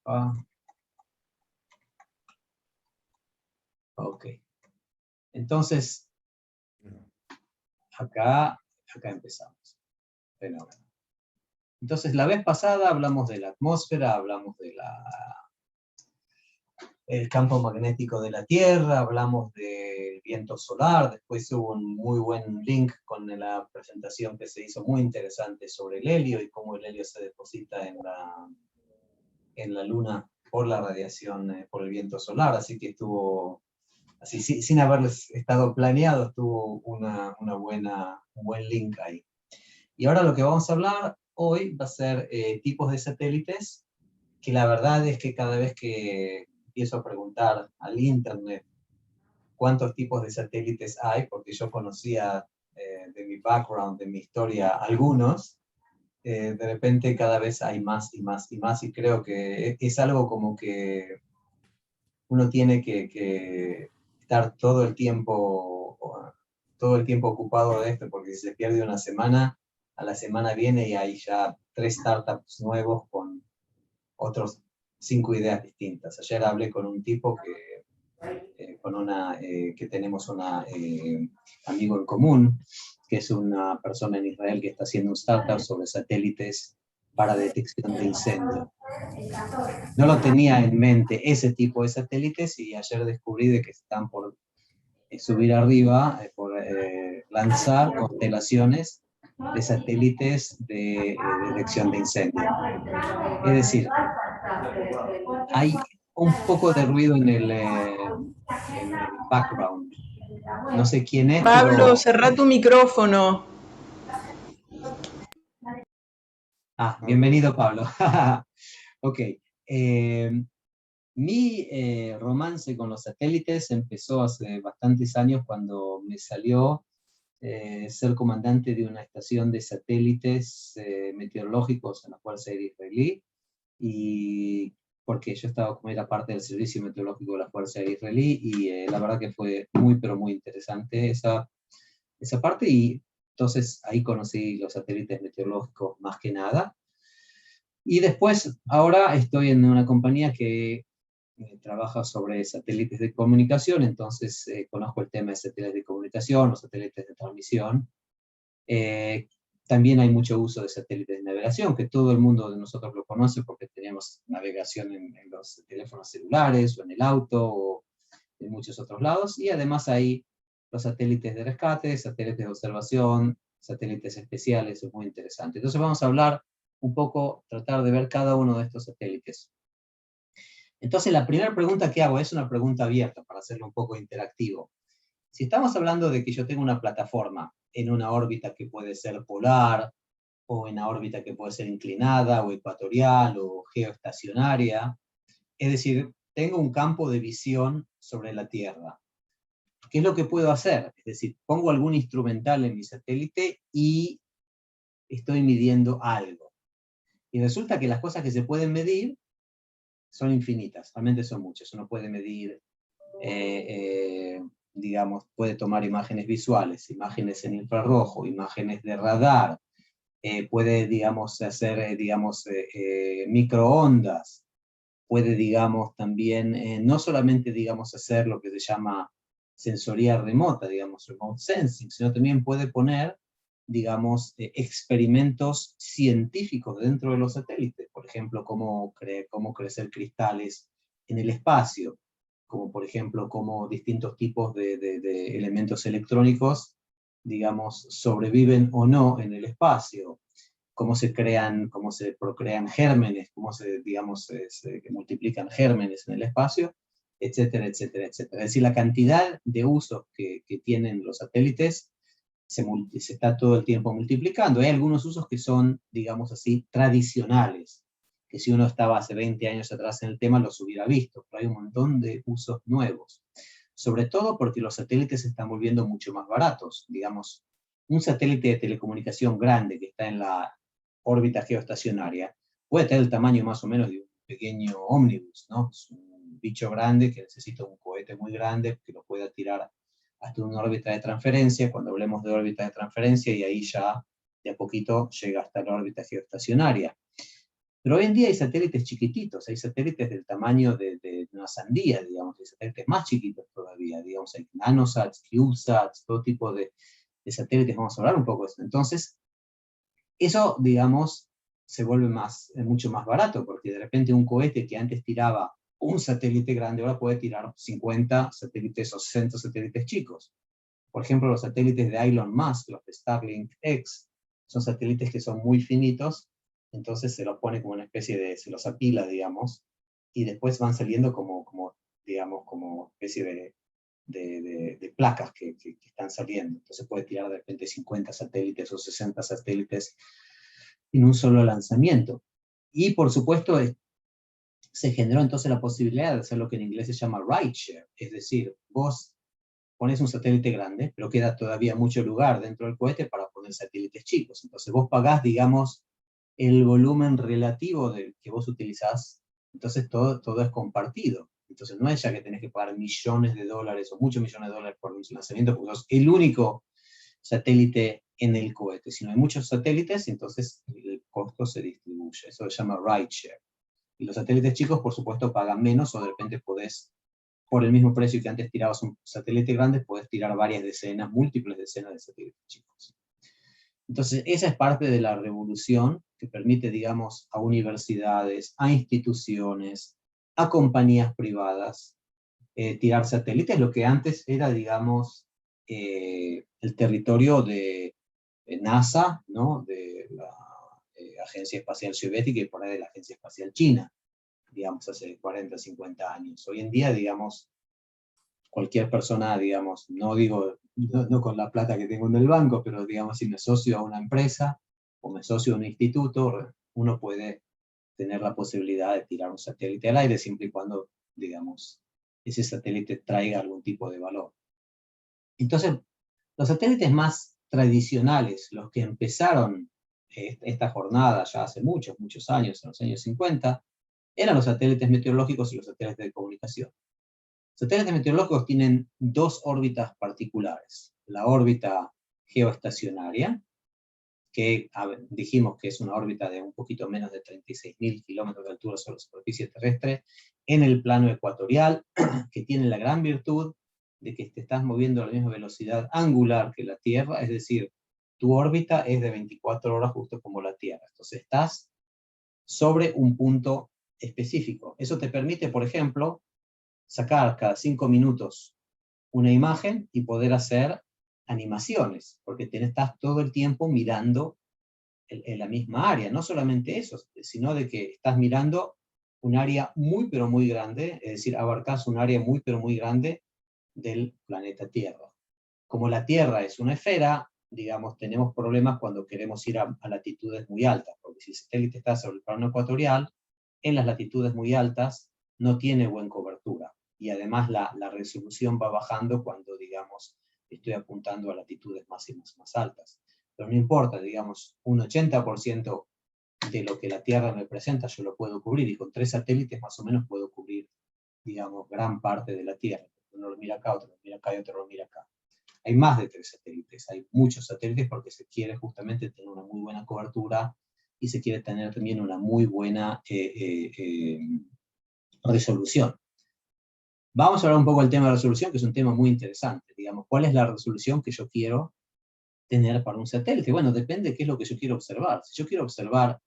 Ah, ok. Entonces, acá empezamos. Fenómeno. Entonces, la vez pasada hablamos de la atmósfera, hablamos de el campo magnético de la Tierra, hablamos del viento solar, después hubo un muy buen link con la presentación que se hizo muy interesante sobre el helio y cómo el helio se deposita en la Luna por la radiación, por el viento solar, así que estuvo, así sin haber estado planeado, estuvo un buen link ahí. Y ahora lo que vamos a hablar hoy va a ser tipos de satélites, que la verdad es que cada vez que empiezo a preguntar al internet cuántos tipos de satélites hay, porque yo conocía de mi background, de mi historia, algunos, de repente cada vez hay más y más y más, y creo que es algo como que uno tiene que estar todo el tiempo ocupado de esto, porque si se pierde una semana, a la semana viene y hay ya 3 startups nuevos con otros 5 ideas distintas. Ayer hablé con un tipo que tenemos un amigo en común, que es una persona en Israel que está haciendo un startup sobre satélites para detección de incendio. No lo tenía en mente ese tipo de satélites y ayer descubrí de que están por subir arriba, por lanzar constelaciones de satélites de detección de incendio. Es decir, hay un poco de ruido en el background. No sé quién es, Pablo, pero... cerrá tu micrófono. Bienvenido, Pablo. Ok. Mi romance con los satélites empezó hace bastantes años cuando me salió ser comandante de una estación de satélites meteorológicos en la Fuerza Aérea Israelí, y porque yo estaba como era parte del servicio meteorológico de la Fuerza Aérea Israelí, y la verdad que fue muy, pero muy interesante esa parte, y entonces ahí conocí los satélites meteorológicos más que nada. Y después, ahora estoy en una compañía que trabaja sobre satélites de comunicación, entonces conozco el tema de satélites de comunicación, los satélites de transmisión. Eh, También hay mucho uso de satélites de navegación, que todo el mundo de nosotros lo conoce porque tenemos navegación en los teléfonos celulares o en el auto o en muchos otros lados. Y además hay los satélites de rescate, satélites de observación, satélites especiales, es muy interesante. Entonces vamos a hablar un poco, tratar de ver cada uno de estos satélites. Entonces la primera pregunta que hago es una pregunta abierta para hacerlo un poco interactivo. Si estamos hablando de que yo tengo una plataforma en una órbita que puede ser polar, o en una órbita que puede ser inclinada, o ecuatorial, o geoestacionaria, es decir, tengo un campo de visión sobre la Tierra. ¿Qué es lo que puedo hacer? Es decir, pongo algún instrumental en mi satélite y estoy midiendo algo. Y resulta que las cosas que se pueden medir son infinitas, realmente son muchas. Uno puede medir, digamos, puede tomar imágenes visuales, imágenes en infrarrojo, imágenes de radar, puede, digamos, hacer, microondas, puede, digamos, también, no solamente, digamos, hacer lo que se llama sensoría remota, digamos, remote sensing, sino también puede poner, digamos, experimentos científicos dentro de los satélites, por ejemplo, cómo crecer cristales en el espacio, como por ejemplo, cómo distintos tipos de elementos electrónicos, digamos, sobreviven o no en el espacio, cómo se procrean gérmenes, cómo digamos, se multiplican gérmenes en el espacio, etcétera, etcétera, etcétera. Es decir, la cantidad de usos que tienen los satélites se está todo el tiempo multiplicando. Hay algunos usos que son, digamos así, tradicionales, que si uno estaba hace 20 años atrás en el tema los hubiera visto, pero hay un montón de usos nuevos. Sobre todo porque los satélites se están volviendo mucho más baratos. Digamos, un satélite de telecomunicación grande que está en la órbita geoestacionaria puede tener el tamaño más o menos de un pequeño ómnibus, ¿no? Es un bicho grande que necesita un cohete muy grande que lo pueda tirar hasta una órbita de transferencia, cuando hablemos de órbita de transferencia, y ahí ya de a poquito llega hasta la órbita geoestacionaria. Pero hoy en día hay satélites chiquititos, hay satélites del tamaño de una sandía, digamos, hay satélites más chiquitos todavía, digamos, hay nanosats, cubesats, todo tipo de satélites, vamos a hablar un poco de eso. Entonces, eso, digamos, se vuelve mucho más barato, porque de repente un cohete que antes tiraba un satélite grande, ahora puede tirar 50 satélites o 60 satélites chicos. Por ejemplo, los satélites de Elon Musk, los de Starlink X, son satélites que son muy finitos, entonces se los pone como una especie de, se los apila, digamos, y después van saliendo digamos, como especie de placas que están saliendo. Entonces puede tirar de repente 50 satélites o 60 satélites en un solo lanzamiento. Y por supuesto, se generó entonces la posibilidad de hacer lo que en inglés se llama rideshare, es decir, vos pones un satélite grande, pero queda todavía mucho lugar dentro del cohete para poner satélites chicos. Entonces vos pagás, digamos, el volumen relativo del que vos utilizás, entonces todo es compartido. Entonces no es ya que tenés que pagar millones de dólares o muchos millones de dólares por un lanzamiento, porque sos el único satélite en el cohete. Si no hay muchos satélites, entonces el costo se distribuye. Eso se llama rideshare. Y los satélites chicos, por supuesto, pagan menos, o de repente podés, por el mismo precio que antes tirabas un satélite grande, podés tirar varias decenas, múltiples decenas de satélites chicos. Entonces, esa es parte de la revolución que permite, digamos, a universidades, a instituciones, a compañías privadas, tirar satélites, lo que antes era, digamos, el territorio de NASA, ¿no? De la Agencia Espacial Soviética y por ahí de la Agencia Espacial China, digamos, hace 40, 50 años. Hoy en día, digamos, cualquier persona, digamos, no digo, no con la plata que tengo en el banco, pero digamos, si me asocio a una empresa o me asocio a un instituto, uno puede tener la posibilidad de tirar un satélite al aire siempre y cuando, digamos, ese satélite traiga algún tipo de valor. Entonces, los satélites más tradicionales, los que empezaron esta jornada ya hace muchos, muchos años, en los años 50, eran los satélites meteorológicos y los satélites de comunicación. Los satélites meteorológicos tienen dos órbitas particulares. La órbita geoestacionaria, que dijimos que es una órbita de un poquito menos de 36.000 kilómetros de altura sobre la superficie terrestre, en el plano ecuatorial, que tiene la gran virtud de que te estás moviendo a la misma velocidad angular que la Tierra, es decir, tu órbita es de 24 horas justo como la Tierra. Entonces estás sobre un punto específico. Eso te permite, por ejemplo, sacar cada 5 minutos una imagen y poder hacer animaciones, porque estás todo el tiempo mirando en la misma área. No solamente eso, sino de que estás mirando un área muy pero muy grande, es decir, abarcas un área muy pero muy grande del planeta Tierra. Como la Tierra es una esfera, digamos, tenemos problemas cuando queremos ir a latitudes muy altas, porque si el satélite está sobre el plano ecuatorial, en las latitudes muy altas no tiene buena cobertura. Y además la resolución va bajando cuando, digamos, estoy apuntando a latitudes más altas. Pero no importa, digamos, un 80% de lo que la Tierra me presenta yo lo puedo cubrir, y con 3 satélites más o menos puedo cubrir, digamos, gran parte de la Tierra. Uno lo mira acá, otro lo mira acá y otro lo mira acá. Hay más de 3 satélites, hay muchos satélites porque se quiere justamente tener una muy buena cobertura y se quiere tener también una muy buena resolución. Vamos a hablar un poco del tema de resolución, que es un tema muy interesante. Digamos, ¿cuál es la resolución que yo quiero tener para un satélite? Bueno, depende de qué es lo que yo quiero observar. Si yo quiero observar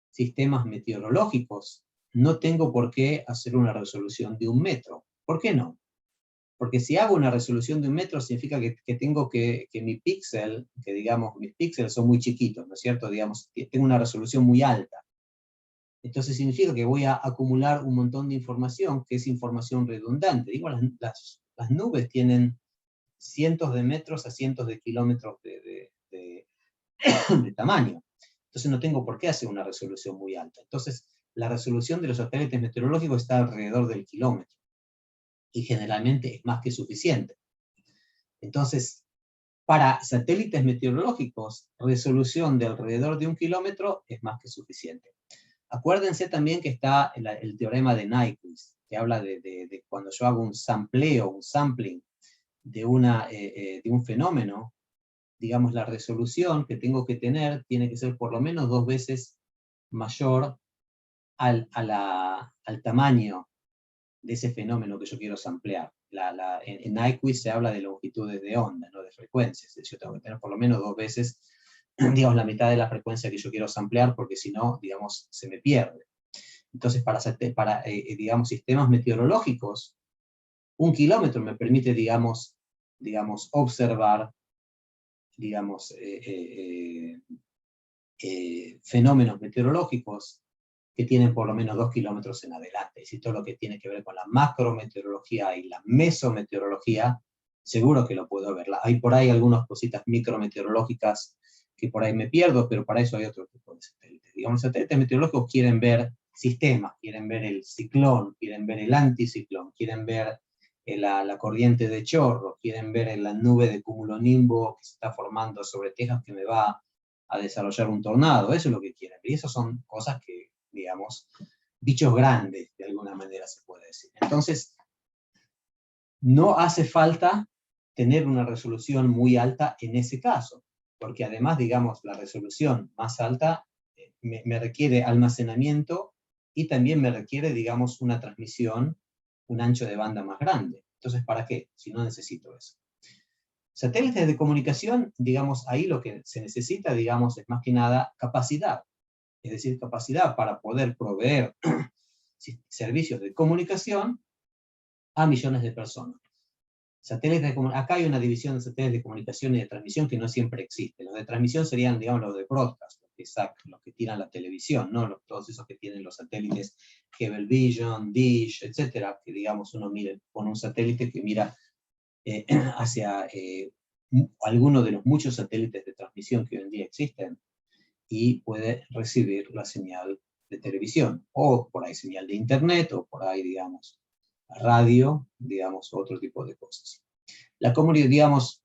sistemas meteorológicos, no tengo por qué hacer una resolución de 1 metro. ¿Por qué no? Porque si hago una resolución de 1 metro, significa que tengo que mi píxel, que digamos, mis píxeles son muy chiquitos, ¿no es cierto? Digamos, tengo una resolución muy alta. Entonces significa que voy a acumular un montón de información, que es información redundante. Digo, las nubes tienen cientos de metros a cientos de kilómetros de tamaño. Entonces no tengo por qué hacer una resolución muy alta. Entonces la resolución de los satélites meteorológicos está alrededor del kilómetro. Y generalmente es más que suficiente. Entonces, para satélites meteorológicos, resolución de alrededor de 1 kilómetro es más que suficiente. Acuérdense también que está el teorema de Nyquist, que habla de cuando yo hago un sampleo, un sampling de un fenómeno, digamos, la resolución que tengo que tener tiene que ser por lo menos 2 veces mayor al tamaño de ese fenómeno que yo quiero samplear. En NiQuest se habla de longitudes de onda, no de frecuencias. Es decir, yo tengo que tener por lo menos 2 veces, digamos, la mitad de la frecuencia que yo quiero samplear, porque si no, digamos, se me pierde. Entonces, para digamos, sistemas meteorológicos, 1 kilómetro me permite, digamos, observar, digamos, fenómenos meteorológicos que tienen por lo menos 2 kilómetros en adelante. Y todo lo que tiene que ver con la macrometeorología y la mesometeorología, seguro que lo puedo ver. Hay por ahí algunas cositas micrometeorológicas que por ahí me pierdo, pero para eso hay otro tipo de satélites. Digamos, los satélites meteorológicos quieren ver sistemas, quieren ver el ciclón, quieren ver el anticiclón, quieren ver la corriente de chorro, quieren ver la nube de cumulonimbo que se está formando sobre Texas que me va a desarrollar un tornado. Eso es lo que quieren. Y esas son cosas que, digamos, bichos grandes, de alguna manera se puede decir. Entonces, no hace falta tener una resolución muy alta en ese caso, porque además, digamos, la resolución más alta me requiere almacenamiento y también me requiere, digamos, una transmisión, un ancho de banda más grande. Entonces, ¿para qué? Si no necesito eso. Satélites de comunicación, digamos, ahí lo que se necesita, digamos, es más que nada capacidad. Es decir, capacidad para poder proveer servicios de comunicación a millones de personas. Acá hay una división de satélites de comunicación y de transmisión que no siempre existe. Los de transmisión serían, digamos, los de broadcast, los que tiran la televisión, ¿no? Todos esos que tienen los satélites Cablevision, Dish, etcétera, que, digamos, uno mire con un satélite que mira hacia alguno de los muchos satélites de transmisión que hoy en día existen y puede recibir la señal de televisión, o por ahí señal de internet, o por ahí, digamos, radio, digamos, otro tipo de cosas. La comunidad, digamos,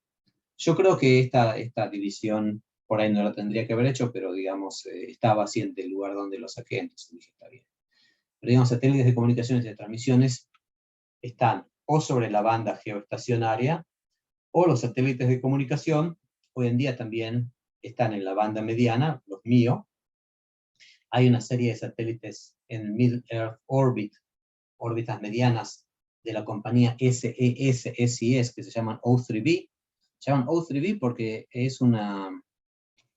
yo creo que esta división por ahí no la tendría que haber hecho, pero, digamos, estaba así en el lugar donde lo saqué, entonces dije, está bien. Pero, digamos, satélites de comunicaciones y de transmisiones están o sobre la banda geoestacionaria, o los satélites de comunicación, hoy en día también están en la banda mediana, los míos. Hay una serie de satélites en Mid-Earth Orbit, órbitas medianas de la compañía SES, que se llaman O3b. Se llaman O3b porque es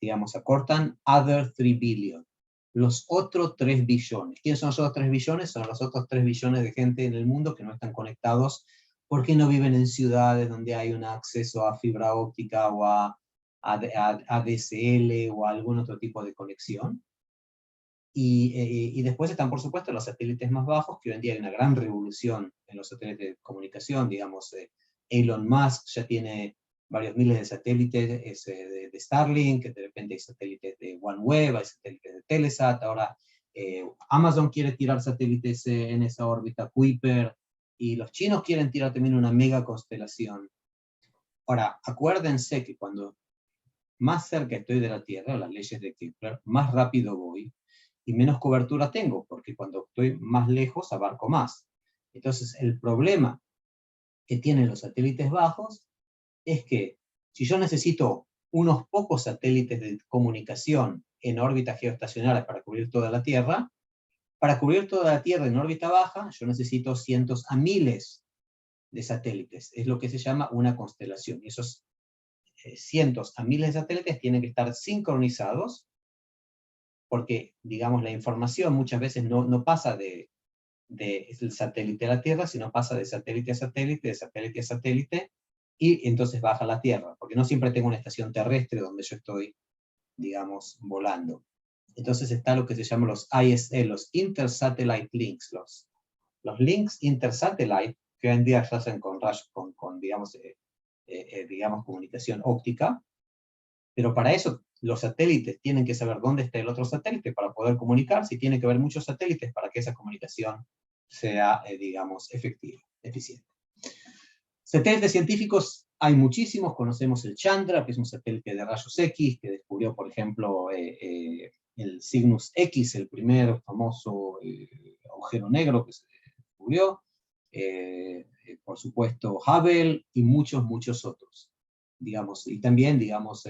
digamos, acortan Other 3 Billion. Los otros 3 billones. ¿Quiénes son los otros 3 billones? Son los otros 3 billones de gente en el mundo que no están conectados porque no viven en ciudades donde hay un acceso a fibra óptica o a ADSL o a algún otro tipo de conexión. Y después están, por supuesto, los satélites más bajos, que hoy en día hay una gran revolución en los satélites de comunicación. Digamos, Elon Musk ya tiene varios miles de satélites de Starlink, que de repente hay satélites de OneWeb, hay satélites de Telesat. Ahora Amazon quiere tirar satélites en esa órbita, Kuiper, y los chinos quieren tirar también una mega constelación. Ahora, acuérdense que cuando más cerca estoy de la Tierra, las leyes de Kepler, más rápido voy y menos cobertura tengo, porque cuando estoy más lejos abarco más. Entonces, el problema que tienen los satélites bajos es que si yo necesito unos pocos satélites de comunicación en órbita geoestacionaria para cubrir toda la Tierra, para cubrir toda la Tierra en órbita baja, yo necesito cientos a miles de satélites. Es lo que se llama una constelación. Y esos cientos a miles de satélites tienen que estar sincronizados, porque, digamos, la información muchas veces no pasa del satélite a la Tierra, sino pasa de satélite a satélite, de satélite a satélite, y entonces baja a la Tierra, porque no siempre tengo una estación terrestre donde yo estoy, digamos, volando. Entonces está lo que se llama los ISL, los Intersatellite Links, los links intersatellite, que hoy en día se hacen con digamos, digamos, comunicación óptica, pero para eso los satélites tienen que saber dónde está el otro satélite para poder comunicarse, y tiene que haber muchos satélites para que esa comunicación sea, digamos, efectiva, eficiente. Satélites científicos hay muchísimos. Conocemos el Chandra, que es un satélite de rayos X, que descubrió, por ejemplo, el Cygnus X, el primer famoso agujero negro que se descubrió. Por supuesto, Hubble y muchos, muchos otros. Digamos, y también, digamos,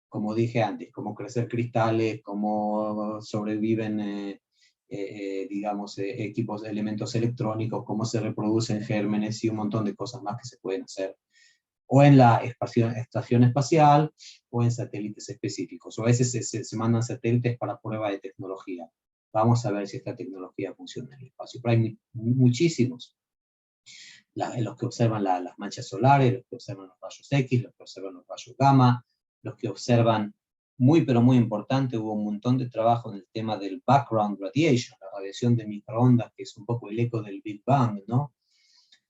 como dije antes, cómo crecer cristales, cómo sobreviven digamos, equipos de elementos electrónicos, cómo se reproducen gérmenes y un montón de cosas más que se pueden hacer, o en la estación espacial, o en satélites específicos. O a veces se mandan satélites para prueba de tecnología. Vamos a ver si esta tecnología funciona en el espacio. Pero hay muchísimos. Los que observan las manchas solares, los que observan los rayos X, los que observan los rayos gamma, los que observan, muy pero muy importante, hubo un montón de trabajo en el tema del background radiation, la radiación de microondas, que es un poco el eco del Big Bang, ¿no?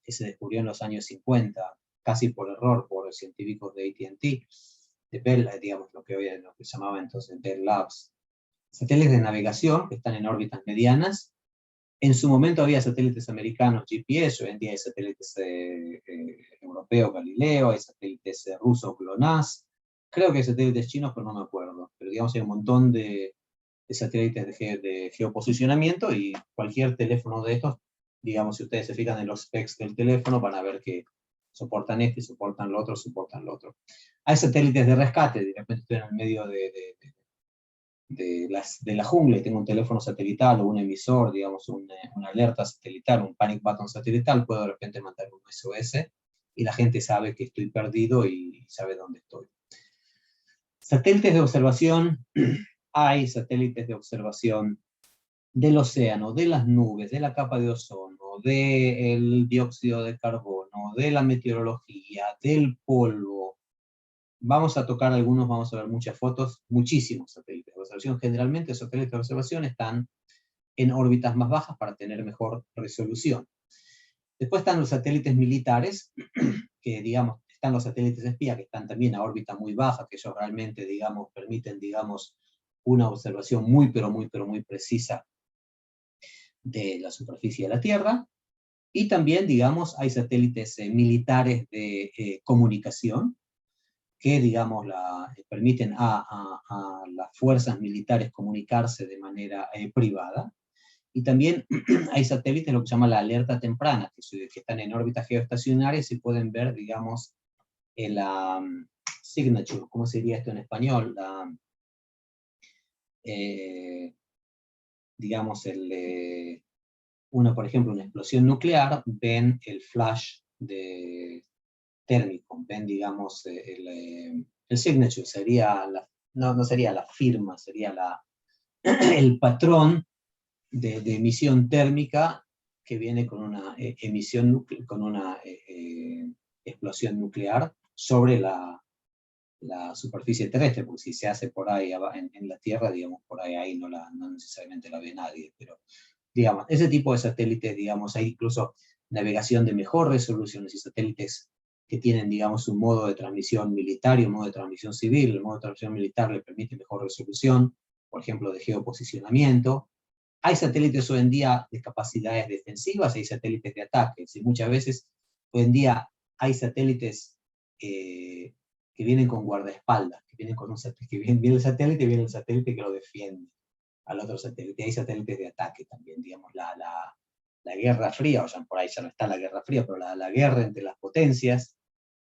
Que se descubrió en los años 50, casi por error, por científicos de AT&T, de Bell, digamos, lo que se llamaba entonces Bell Labs. Satélites de navegación que están en órbitas medianas. En su momento había satélites americanos GPS, hoy en día hay satélites europeos Galileo, hay satélites rusos GLONASS, creo que hay satélites chinos, pero no me acuerdo. Pero digamos hay un montón de satélites de geoposicionamiento, y cualquier teléfono de estos, digamos, si ustedes se fijan en los specs del teléfono, van a ver que soportan este, soportan lo otro, soportan lo otro. Hay satélites de rescate, de repente estoy en el medio de la jungla y tengo un teléfono satelital o un emisor, digamos, una alerta satelital, un panic button satelital, puedo de repente mandar un SOS y la gente sabe que estoy perdido y sabe dónde estoy. Satélites de observación, hay satélites de observación del océano, de las nubes, de la capa de ozono, del dióxido de carbono, de la meteorología, del polvo. Vamos a tocar algunos, vamos a ver muchas fotos, muchísimos satélites de observación. Generalmente los satélites de observación están en órbitas más bajas para tener mejor resolución. Después están los satélites militares, que digamos, están los satélites espía, que están también a órbita muy baja, que ellos realmente, digamos, permiten, digamos, una observación muy, pero muy, pero muy precisa de la superficie de la Tierra. Y también, digamos, hay satélites militares de comunicación, que, digamos, permiten a las fuerzas militares comunicarse de manera privada. Y también hay satélites, lo que se llama la alerta temprana, que están en órbitas geoestacionarias y pueden ver, digamos, la signature, ¿cómo sería esto en español? Digamos, por ejemplo, una explosión nuclear, ven el flash térmico, ven, digamos, el signature, sería no sería la firma, sería el patrón de emisión térmica que viene con una explosión nuclear sobre la superficie terrestre, porque si se hace por ahí en la Tierra, digamos, por ahí no necesariamente la ve nadie, pero digamos, ese tipo de satélites, digamos, hay incluso navegación de mejor resolución, y satélites que tienen, digamos, un modo de transmisión militar y un modo de transmisión civil. El modo de transmisión militar le permite mejor resolución, por ejemplo, de geoposicionamiento. Hay satélites hoy en día de capacidades defensivas, hay satélites de ataque, y muchas veces hoy en día hay satélites que vienen con guardaespaldas, que vienen con un satélite, que viene el satélite y viene el satélite que lo defiende al otro satélite. Hay satélites de ataque también, digamos, la Guerra Fría, o sea, por ahí ya no está la Guerra Fría, pero la guerra entre las potencias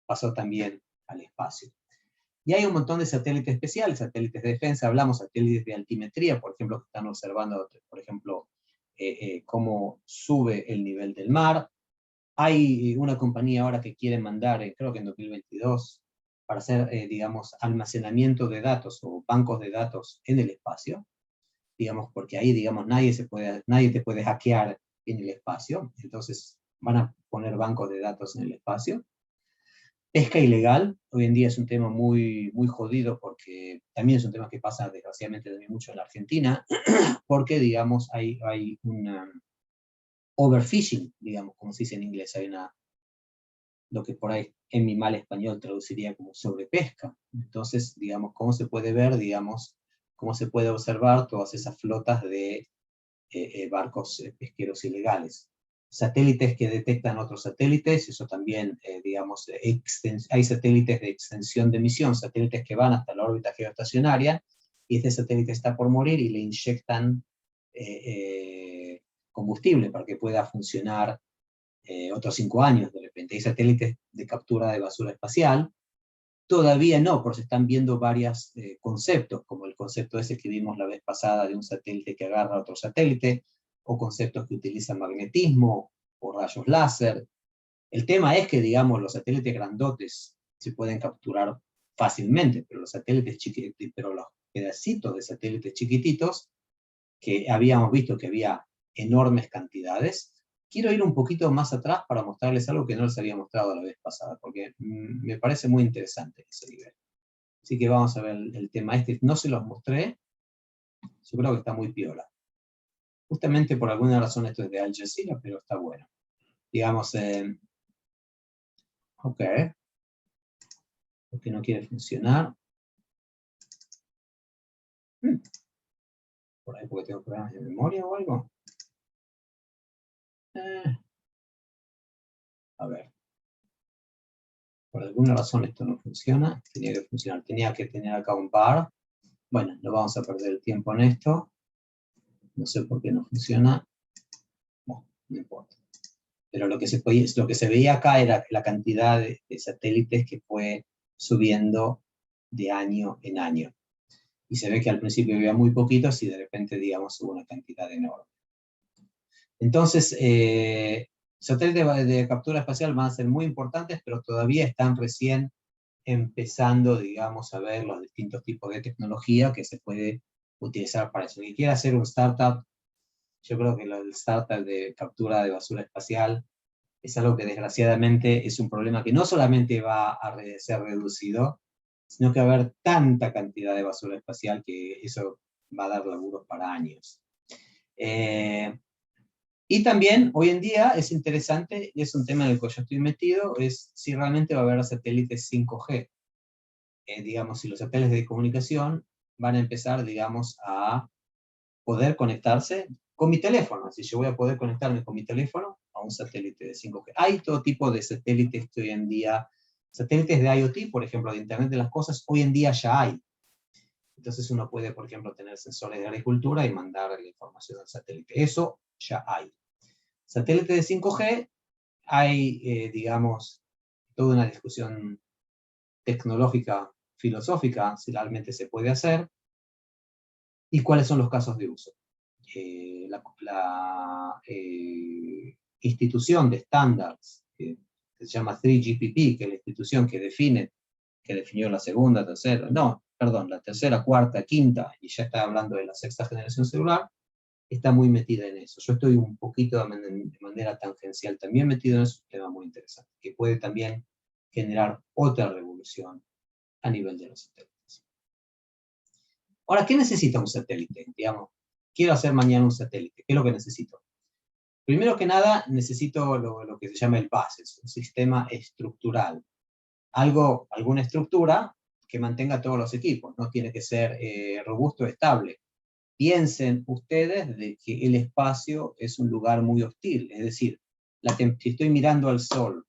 pasó también al espacio. Y hay un montón de satélites especiales, satélites de defensa, hablamos satélites de altimetría, por ejemplo, que están observando, por ejemplo, cómo sube el nivel del mar. Hay una compañía ahora que quiere mandar, creo que en 2022, para hacer, digamos, almacenamiento de datos o bancos de datos en el espacio, digamos, porque ahí, digamos, nadie te puede hackear en el espacio, entonces van a poner bancos de datos en el espacio. Pesca ilegal, hoy en día es un tema muy, muy jodido, porque también es un tema que pasa desgraciadamente también mucho en la Argentina, porque, digamos, hay una overfishing, digamos, como se dice en inglés, hay lo que por ahí en mi mal español traduciría como sobrepesca. Entonces, digamos, ¿cómo se puede ver, digamos, cómo se puede observar todas esas flotas de barcos pesqueros ilegales? Satélites que detectan otros satélites, eso también, digamos, hay satélites de extensión de misión, satélites que van hasta la órbita geoestacionaria, y este satélite está por morir y le inyectan combustible para que pueda funcionar otros 5 años de repente. Hay satélites de captura de basura espacial, Todavía no, porque se están viendo varios conceptos, como el concepto ese que vimos la vez pasada de un satélite que agarra a otro satélite, o conceptos que utilizan magnetismo o rayos láser. El tema es que, digamos, los satélites grandotes se pueden capturar fácilmente, pero los satélites chiquititos, pero los pedacitos de satélites chiquititos, que habíamos visto que había enormes cantidades. Quiero ir un poquito más atrás para mostrarles algo que no les había mostrado la vez pasada, porque me parece muy interesante ese nivel. Así que vamos a ver el tema este. No se los mostré, yo creo que está muy piola. Justamente por alguna razón esto es de Al Jazeera, pero está bueno. Digamos, ok, porque no quiere funcionar. Por ahí porque tengo problemas de memoria o algo. A ver. Por alguna razón esto no funciona. Tenía que funcionar. Tenía que tener acá un bar. Bueno, no vamos a perder el tiempo en esto. No sé por qué no funciona. Bueno, no importa. Pero lo que se veía acá era la cantidad de satélites que fue subiendo de año en año. Y se ve que al principio había muy poquitos y de repente, digamos, hubo una cantidad enorme. Entonces, satélites de captura espacial van a ser muy importantes, pero todavía están recién empezando, digamos, a ver los distintos tipos de tecnología que se puede utilizar para eso. Si quiere hacer un startup, yo creo que el startup de captura de basura espacial es algo que desgraciadamente es un problema que no solamente va a ser reducido, sino que va a haber tanta cantidad de basura espacial que eso va a dar laburos para años. Y también, hoy en día, es interesante, y es un tema en el que yo estoy metido, es si realmente va a haber satélites 5G. Digamos, si los satélites de comunicación van a empezar, digamos, a poder conectarse con mi teléfono. Si yo voy a poder conectarme con mi teléfono a un satélite de 5G. Hay todo tipo de satélites que hoy en día, satélites de IoT, por ejemplo, de Internet de las Cosas, hoy en día ya hay. Entonces uno puede, por ejemplo, tener sensores de agricultura y mandar la información al satélite. Eso ya hay. Satélite de 5G, hay, digamos, toda una discusión tecnológica, filosófica, si realmente se puede hacer, y cuáles son los casos de uso. La institución de estándares, que se llama 3GPP, que es la institución que definió la segunda, tercera, no, perdón, la tercera, cuarta, quinta, y ya está hablando de la sexta generación celular, está muy metida en eso. Yo estoy un poquito de manera tangencial también metido en eso, un tema muy interesante, que puede también generar otra revolución a nivel de los satélites. Ahora, ¿qué necesita un satélite? Digamos, quiero hacer mañana un satélite. ¿Qué es lo que necesito? Primero que nada, necesito lo que se llama el base, un sistema estructural. Alguna estructura que mantenga todos los equipos. No tiene que ser robusto o estable. Piensen ustedes de que el espacio es un lugar muy hostil. Es decir, si estoy mirando al Sol,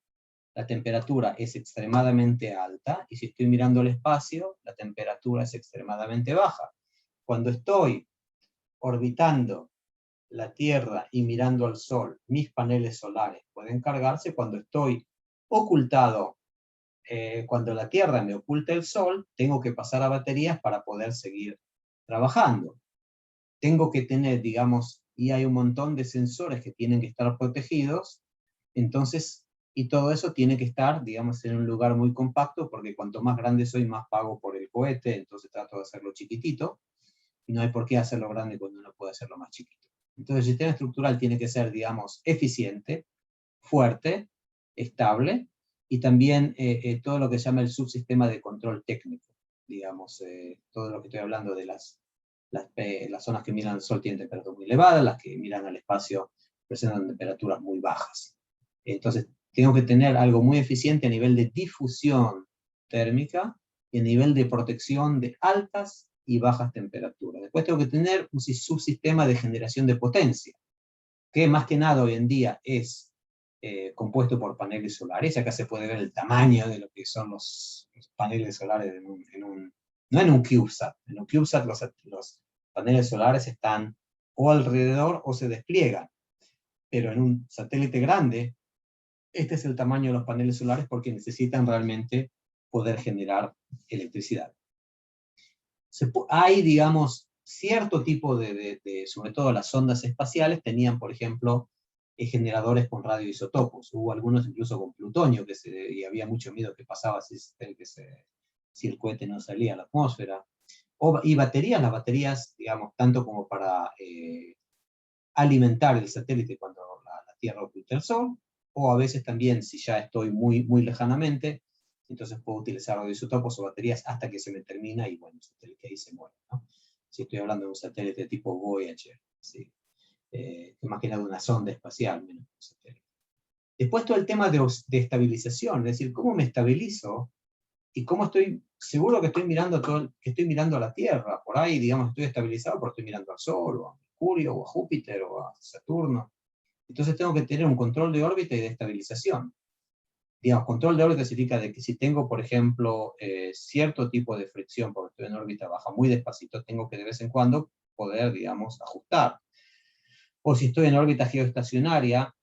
la temperatura es extremadamente alta, y si estoy mirando al espacio, la temperatura es extremadamente baja. Cuando estoy orbitando la Tierra y mirando al Sol, mis paneles solares pueden cargarse. Cuando estoy ocultado, cuando la Tierra me oculta el Sol, tengo que pasar a baterías para poder seguir trabajando. Tengo que tener, digamos, y hay un montón de sensores que tienen que estar protegidos, entonces, y todo eso tiene que estar, digamos, en un lugar muy compacto, porque cuanto más grande soy, más pago por el cohete, entonces trato de hacerlo chiquitito, y no hay por qué hacerlo grande cuando uno puede hacerlo más chiquito. Entonces el sistema estructural tiene que ser, digamos, eficiente, fuerte, estable, y también todo lo que se llama el subsistema de control técnico. Digamos, todo lo que estoy hablando de las zonas que miran al Sol tienen temperaturas muy elevadas, las que miran al espacio presentan temperaturas muy bajas. Entonces, tengo que tener algo muy eficiente a nivel de difusión térmica y a nivel de protección de altas y bajas temperaturas. Después tengo que tener un subsistema de generación de potencia, que más que nada hoy en día es compuesto por paneles solares. Acá se puede ver el tamaño de lo que son los paneles solares no en un CubeSat. En un CubeSat los paneles solares están o alrededor o se despliegan. Pero en un satélite grande, este es el tamaño de los paneles solares porque necesitan realmente poder generar electricidad. Hay, digamos, cierto tipo sobre todo las sondas espaciales, tenían, por ejemplo, generadores con radioisotopos. Hubo algunos incluso con plutonio, y había mucho miedo que pasaba si el cohete no salía a la atmósfera. Y baterías, las baterías, digamos, tanto como para alimentar el satélite cuando la Tierra oculta el Sol, o a veces también, si ya estoy muy, muy lejanamente, entonces puedo utilizar radioisotopos o baterías hasta que se me termina y bueno, el satélite ahí se muere, ¿no? Si estoy hablando de un satélite tipo Voyager, ¿sí? Más que nada una sonda espacial, menos un satélite. Después todo el tema de estabilización, es decir, ¿cómo me estabilizo? Y cómo estoy seguro que estoy mirando que estoy mirando a la Tierra. Por ahí, digamos, estoy estabilizado porque estoy mirando al Sol, o a Mercurio, o a Júpiter, o a Saturno. Entonces tengo que tener un control de órbita y de estabilización. Digamos, control de órbita significa de que si tengo, por ejemplo, cierto tipo de fricción, porque estoy en órbita baja muy despacito, tengo que de vez en cuando poder, digamos, ajustar. O si estoy en órbita geoestacionaria,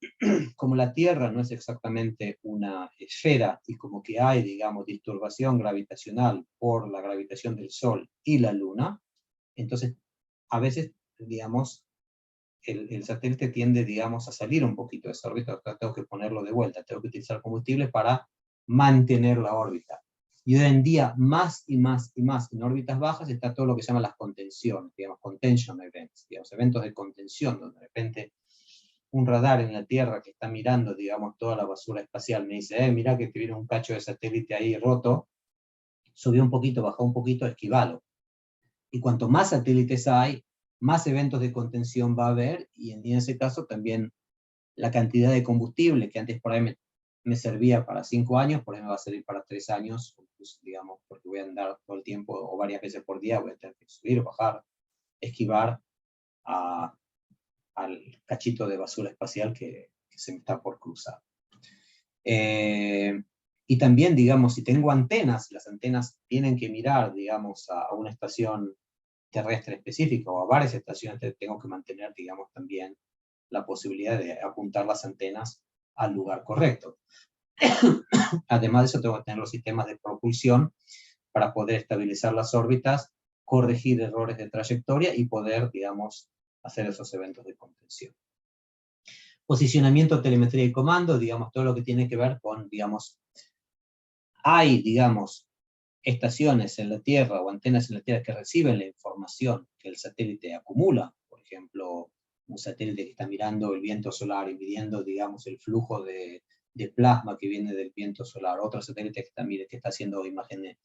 como la Tierra no es exactamente una esfera y como que hay, digamos, disturbación gravitacional por la gravitación del Sol y la Luna, entonces a veces, digamos, el satélite tiende, digamos, a salir un poquito de esa órbita, tengo que ponerlo de vuelta, tengo que utilizar combustible para mantener la órbita. Y hoy en día, más y más y más en órbitas bajas está todo lo que se llama las contenciones, digamos, contention events, digamos, eventos de contención, donde de repente un radar en la Tierra que está mirando, digamos, toda la basura espacial me dice, mira que te viene un cacho de satélite ahí roto, subió un poquito, bajó un poquito, esquivalo. Y cuanto más satélites hay, más eventos de contención va a haber, y en ese caso también la cantidad de combustible que antes por ahí me servía para 5 años, por ahí me va a servir para 3 años, pues, digamos, porque voy a andar todo el tiempo, o varias veces por día, voy a tener que subir, bajar, esquivar al cachito de basura espacial que se me está por cruzar. Y también, digamos, si tengo antenas, las antenas tienen que mirar, digamos, a una estación terrestre específica o a varias estaciones, tengo que mantener, digamos, también la posibilidad de apuntar las antenas al lugar correcto. Además de eso, tengo que tener los sistemas de propulsión para poder estabilizar las órbitas, corregir errores de trayectoria y poder, digamos, hacer esos eventos de contención. Posicionamiento, telemetría y comando, digamos, todo lo que tiene que ver con, digamos, hay, digamos, estaciones en la Tierra o antenas en la Tierra que reciben la información que el satélite acumula, por ejemplo, un satélite que está mirando el viento solar y midiendo, digamos, el flujo de plasma que viene del viento solar, otro satélite que está haciendo imágenes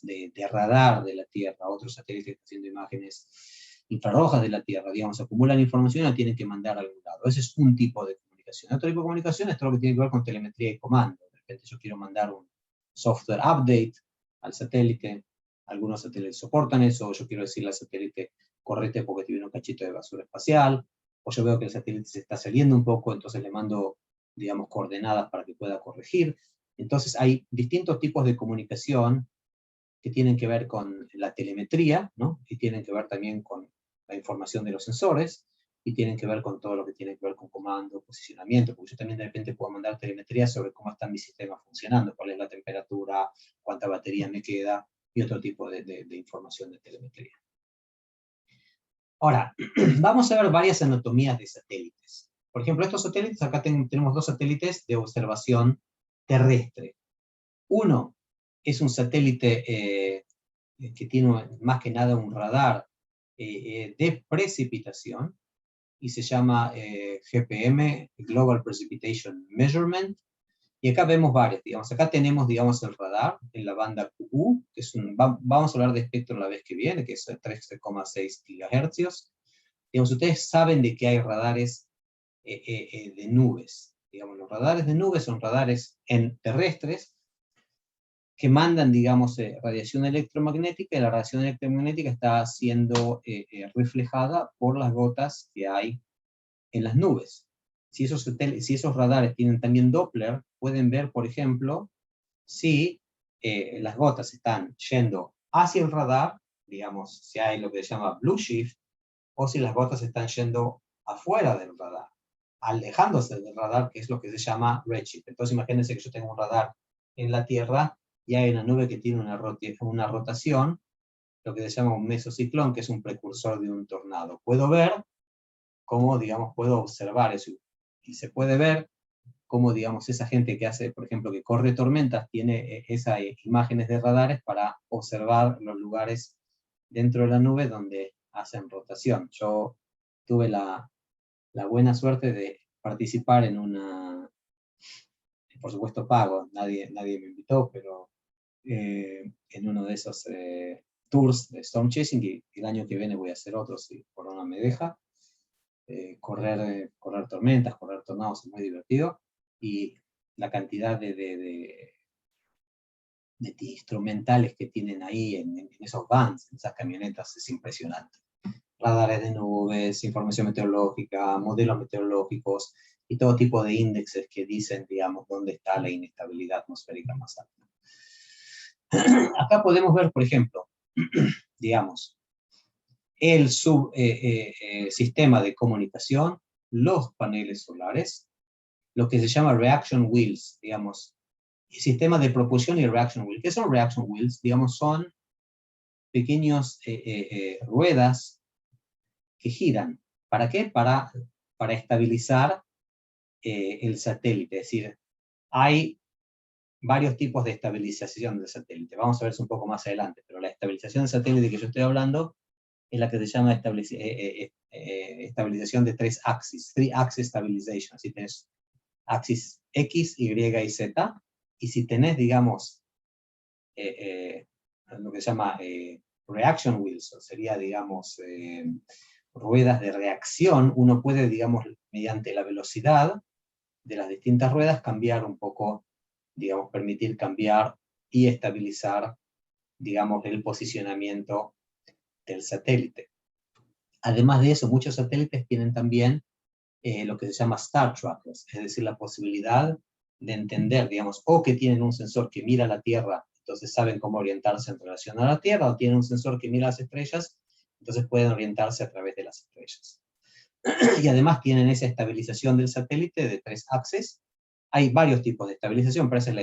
de radar de la Tierra, otro satélite que está haciendo imágenes infrarrojas de la Tierra, digamos, acumulan información y la tienen que mandar a algún lado. Ese es un tipo de comunicación. Otro tipo de comunicación es todo lo que tiene que ver con telemetría y comando. De repente yo quiero mandar un software update al satélite, algunos satélites soportan eso, o yo quiero decirle al satélite, correte porque tiene un cachito de basura espacial, o yo veo que el satélite se está saliendo un poco, entonces le mando, digamos, coordenadas para que pueda corregir. Entonces hay distintos tipos de comunicación que tienen que ver con la telemetría, ¿no? Y tienen que ver también con la información de los sensores, y tienen que ver con todo lo que tiene que ver con comando, posicionamiento, porque yo también de repente puedo mandar telemetría sobre cómo están mis sistemas funcionando, cuál es la temperatura, cuánta batería me queda, y otro tipo de información de telemetría. Ahora, vamos a ver varias anatomías de satélites. Por ejemplo, estos satélites, acá tenemos 2 satélites de observación terrestre. Uno es un satélite que tiene más que nada un radar de precipitación, y se llama GPM, Global Precipitation Measurement, y acá vemos varios, digamos, acá tenemos, digamos, el radar en la banda QU, que es vamos a hablar de espectro la vez que viene, que es 13,6 GHz. Digamos, ustedes saben de que hay radares de nubes. Digamos, los radares de nubes son radares terrestres que mandan, digamos, radiación electromagnética, y la radiación electromagnética está siendo reflejada por las gotas que hay en las nubes. Si esos radares tienen también Doppler, pueden ver, por ejemplo, si las gotas están yendo hacia el radar, digamos, si hay lo que se llama blue shift, o si las gotas están yendo afuera del radar, alejándose del radar, que es lo que se llama redshift. Entonces imagínense que yo tengo un radar en la Tierra y hay una nube que tiene una rotación, lo que se llama un mesociclón, que es un precursor de un tornado. Puedo ver cómo, digamos, puedo observar eso, y se puede ver cómo, digamos, esa gente que hace, por ejemplo, que corre tormentas, tiene esas imágenes de radares para observar los lugares dentro de la nube donde hacen rotación. Yo tuve la buena suerte de participar en una, por supuesto pago, nadie me invitó, pero en uno de esos tours de Storm Chasing, y el año que viene voy a hacer otro si Corona me deja. Correr tormentas, correr tornados es muy divertido, y la cantidad de instrumentales que tienen ahí en esos vans, en esas camionetas, es impresionante. Radares de nubes, información meteorológica, modelos meteorológicos y todo tipo de índices que dicen, digamos, dónde está la inestabilidad atmosférica más alta. Acá podemos ver, por ejemplo, digamos, el sistema de comunicación, los paneles solares, lo que se llama reaction wheels, digamos, el sistema de propulsión y reaction wheels. ¿Qué son reaction wheels? Digamos, son pequeños ruedas que giran. ¿Para qué? Para estabilizar el satélite. Es decir, hay varios tipos de estabilización del satélite. Vamos a ver eso un poco más adelante, pero la estabilización del satélite que yo estoy hablando es la que se llama estabilización de 3 axis, 3-axis stabilization. Si tenés axis X, Y y Z, y si tenés, digamos, lo que se llama reaction wheels, o sería, digamos, ruedas de reacción, uno puede, digamos, mediante la velocidad de las distintas ruedas, cambiar un poco, digamos, permitir cambiar y estabilizar, digamos, el posicionamiento del satélite. Además de eso, muchos satélites tienen también lo que se llama star trackers, es decir, la posibilidad de entender, digamos, o que tienen un sensor que mira la Tierra, entonces saben cómo orientarse en relación a la Tierra, o tienen un sensor que mira las estrellas, entonces pueden orientarse a través de las estrellas. Y además tienen esa estabilización del satélite de 3 axes. Hay varios tipos de estabilización, pero esa es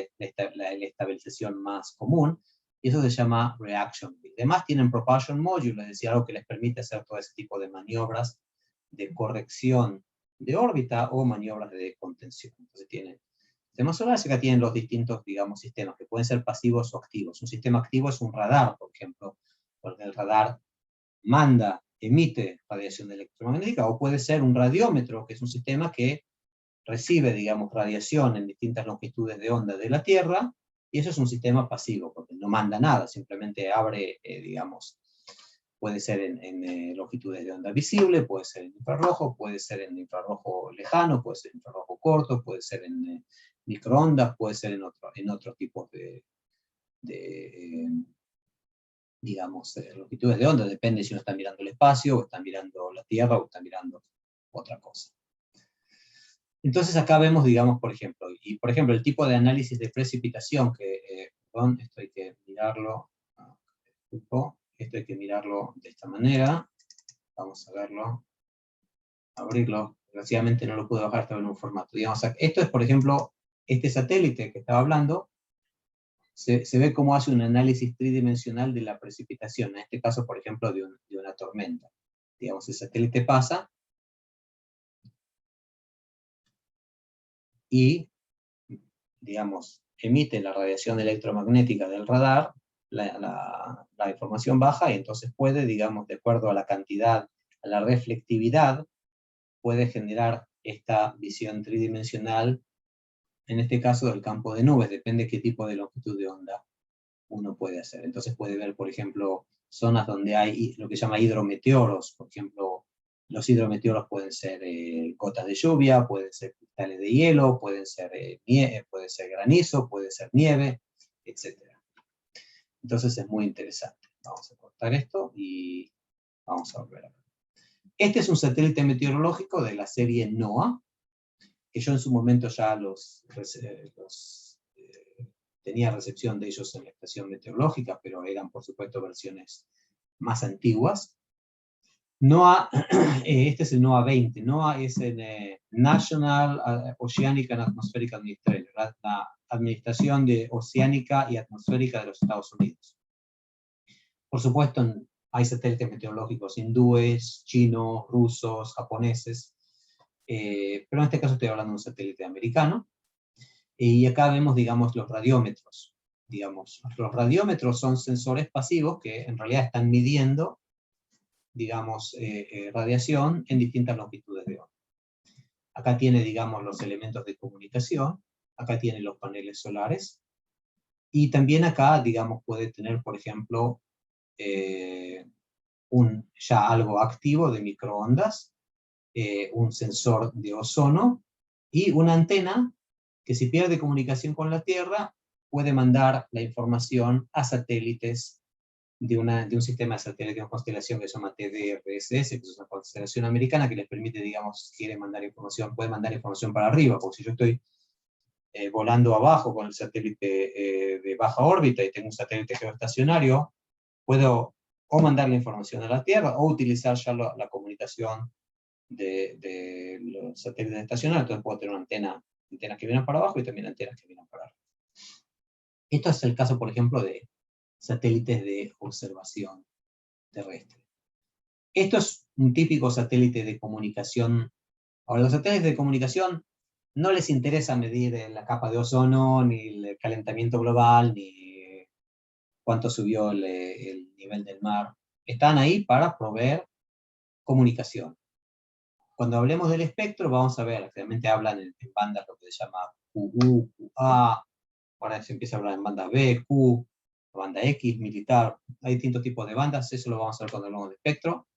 la estabilización más común, y eso se llama reaction. Además tienen propulsion module, es decir, algo que les permite hacer todo ese tipo de maniobras de corrección de órbita o maniobras de contención. Entonces tienen sistemas solares, acá tienen los distintos, digamos, sistemas, que pueden ser pasivos o activos. Un sistema activo es un radar, por ejemplo, porque el radar emite radiación electromagnética, o puede ser un radiómetro, que es un sistema que recibe, digamos, radiación en distintas longitudes de onda de la Tierra, y eso es un sistema pasivo, porque no manda nada, simplemente abre, digamos, puede ser en longitudes de onda visible, puede ser en infrarrojo, puede ser en infrarrojo lejano, puede ser en infrarrojo corto, puede ser en microondas, puede ser en otros tipos de digamos, longitudes de onda, depende si uno está mirando el espacio, o está mirando la Tierra, o está mirando otra cosa. Entonces acá vemos, digamos, por ejemplo, el tipo de análisis de precipitación, que, perdón, esto hay que mirarlo, esto hay que mirarlo de esta manera, vamos a verlo, abrirlo, desgraciadamente no lo pude bajar, estaba en un formato, digamos, esto es, por ejemplo, este satélite que estaba hablando, se ve cómo hace un análisis tridimensional de la precipitación, en este caso, por ejemplo, de una tormenta. Digamos, el satélite pasa, y, digamos, emite la radiación electromagnética del radar, la información baja, y entonces puede, digamos, de acuerdo a la cantidad, a la reflectividad, puede generar esta visión tridimensional, en este caso del campo de nubes, depende de qué tipo de longitud de onda uno puede hacer. Entonces puede ver, por ejemplo, zonas donde hay lo que se llama hidrometeoros, por ejemplo, los hidrometeoros pueden ser gotas de lluvia, pueden ser cristales de hielo, pueden ser granizo, puede ser nieve, etc. Entonces es muy interesante. Vamos a cortar esto y vamos a volver a ver. Este es un satélite meteorológico de la serie NOAA, que yo en su momento ya tenía recepción de ellos en la estación meteorológica, pero eran por supuesto versiones más antiguas. NOAA, este es el NOAA 20. NOAA es el National Oceanic and Atmospheric Administration, la Administración de Oceánica y Atmosférica de los Estados Unidos. Por supuesto, hay satélites meteorológicos hindúes, chinos, rusos, japoneses, pero en este caso estoy hablando de un satélite americano. Y acá vemos, digamos, los radiómetros. Digamos, los radiómetros son sensores pasivos que en realidad están midiendo, digamos, radiación en distintas longitudes de onda. Acá tiene, digamos, los elementos de comunicación, acá tiene los paneles solares, y también acá, digamos, puede tener, por ejemplo, ya algo activo de microondas, un sensor de ozono, y una antena que si pierde comunicación con la Tierra, puede mandar la información a satélites de un sistema de satélites de una constelación que se llama TDRSS, que es una constelación americana que les permite, digamos, si quiere mandar información, puede mandar información para arriba, porque si yo estoy volando abajo con el satélite de baja órbita y tengo un satélite geoestacionario, puedo o mandar la información a la Tierra o utilizar ya la comunicación de los satélites estacionarios. Entonces puedo tener una antenas que vienen para abajo y también antenas que vienen para arriba. Esto es el caso, por ejemplo, de satélites de observación terrestre. Esto es un típico satélite de comunicación. Ahora, los satélites de comunicación no les interesa medir la capa de ozono, ni el calentamiento global, ni cuánto subió el nivel del mar. Están ahí para proveer comunicación. Cuando hablemos del espectro, vamos a ver, realmente hablan en bandas lo que se llama QU, QA, ahora se empieza a hablar en bandas B, Q, banda X, militar, hay distintos tipos de bandas, eso lo vamos a ver cuando hablamos de espectro.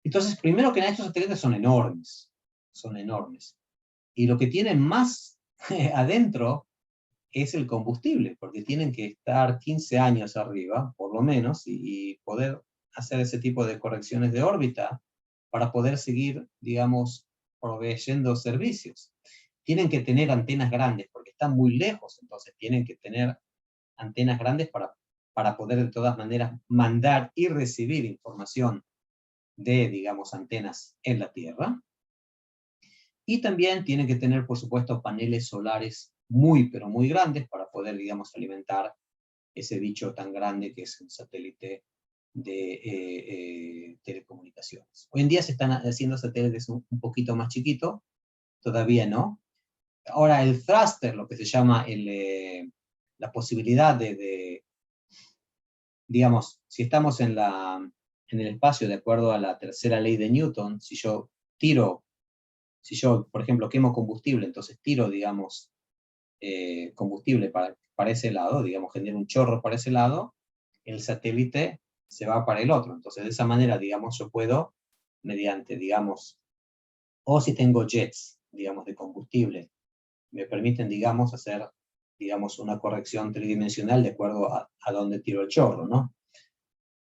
Entonces, primero que nada, estos satélites son enormes, y lo que tienen más adentro es el combustible, porque tienen que estar 15 años arriba, por lo menos, y poder hacer ese tipo de correcciones de órbita para poder seguir, digamos, proveyendo servicios. Tienen que tener antenas grandes, porque están muy lejos, entonces tienen que tener antenas grandes para poder de todas maneras mandar y recibir información de, digamos, antenas en la Tierra. Y también tienen que tener, por supuesto, paneles solares muy, pero muy grandes para poder, digamos, alimentar ese bicho tan grande que es un satélite de telecomunicaciones. Hoy en día se están haciendo satélites un poquito más chiquitos, todavía no. Ahora el thruster, lo que se llama la posibilidad digamos, si estamos en el espacio de acuerdo a la tercera ley de Newton, si yo, por ejemplo, quemo combustible, entonces tiro, digamos, combustible para ese lado, digamos, genero un chorro para ese lado, el satélite se va para el otro. Entonces, de esa manera, digamos, yo puedo, mediante, digamos, o si tengo jets, digamos, de combustible, me permiten, digamos, hacer, digamos, una corrección tridimensional de acuerdo a dónde tiro el chorro, ¿no?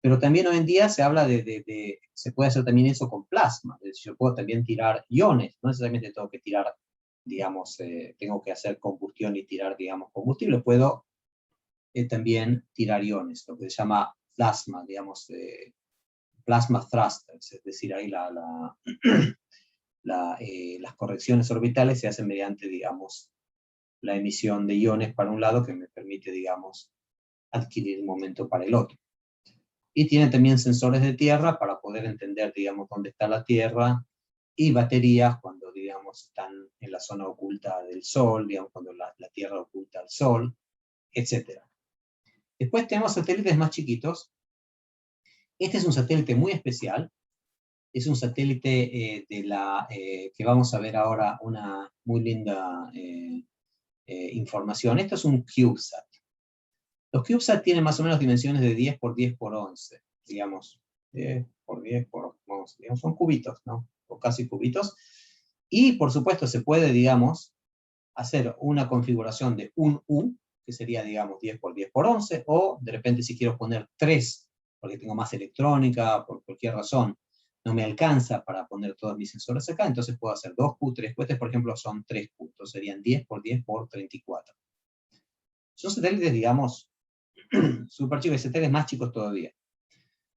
Pero también hoy en día se habla se puede hacer también eso con plasma, es decir, yo puedo también tirar iones, no necesariamente tengo que tirar, digamos, tengo que hacer combustión y tirar, digamos, combustible, puedo también tirar iones, lo que se llama plasma, digamos, plasma thrusters, es decir, ahí las correcciones orbitales se hacen mediante, digamos, la emisión de iones para un lado que me permite, digamos, adquirir momento para el otro. Y tiene también sensores de tierra para poder entender, digamos, dónde está la Tierra, y baterías cuando, digamos, están en la zona oculta del Sol, digamos, cuando la Tierra oculta al Sol, etc. Después tenemos satélites más chiquitos. Este es un satélite muy especial. Es un satélite que vamos a ver ahora una muy linda información. Esto es un CubeSat. Los CubeSat tienen más o menos dimensiones de 10 por 10 por 11, digamos. 10 por 10 por, digamos, son cubitos, ¿no? O casi cubitos. Y, por supuesto, se puede, digamos, hacer una configuración de un U, que sería, digamos, 10 por 10 por 11, o de repente si quiero poner 3, porque tengo más electrónica, por cualquier razón, no me alcanza para poner todos mis sensores acá, entonces puedo hacer 2Q, 3Q, este, por ejemplo, son 3Q, entonces serían 10 por 10 por 34. Son satélites, digamos, súper chicos, satélites más chicos todavía.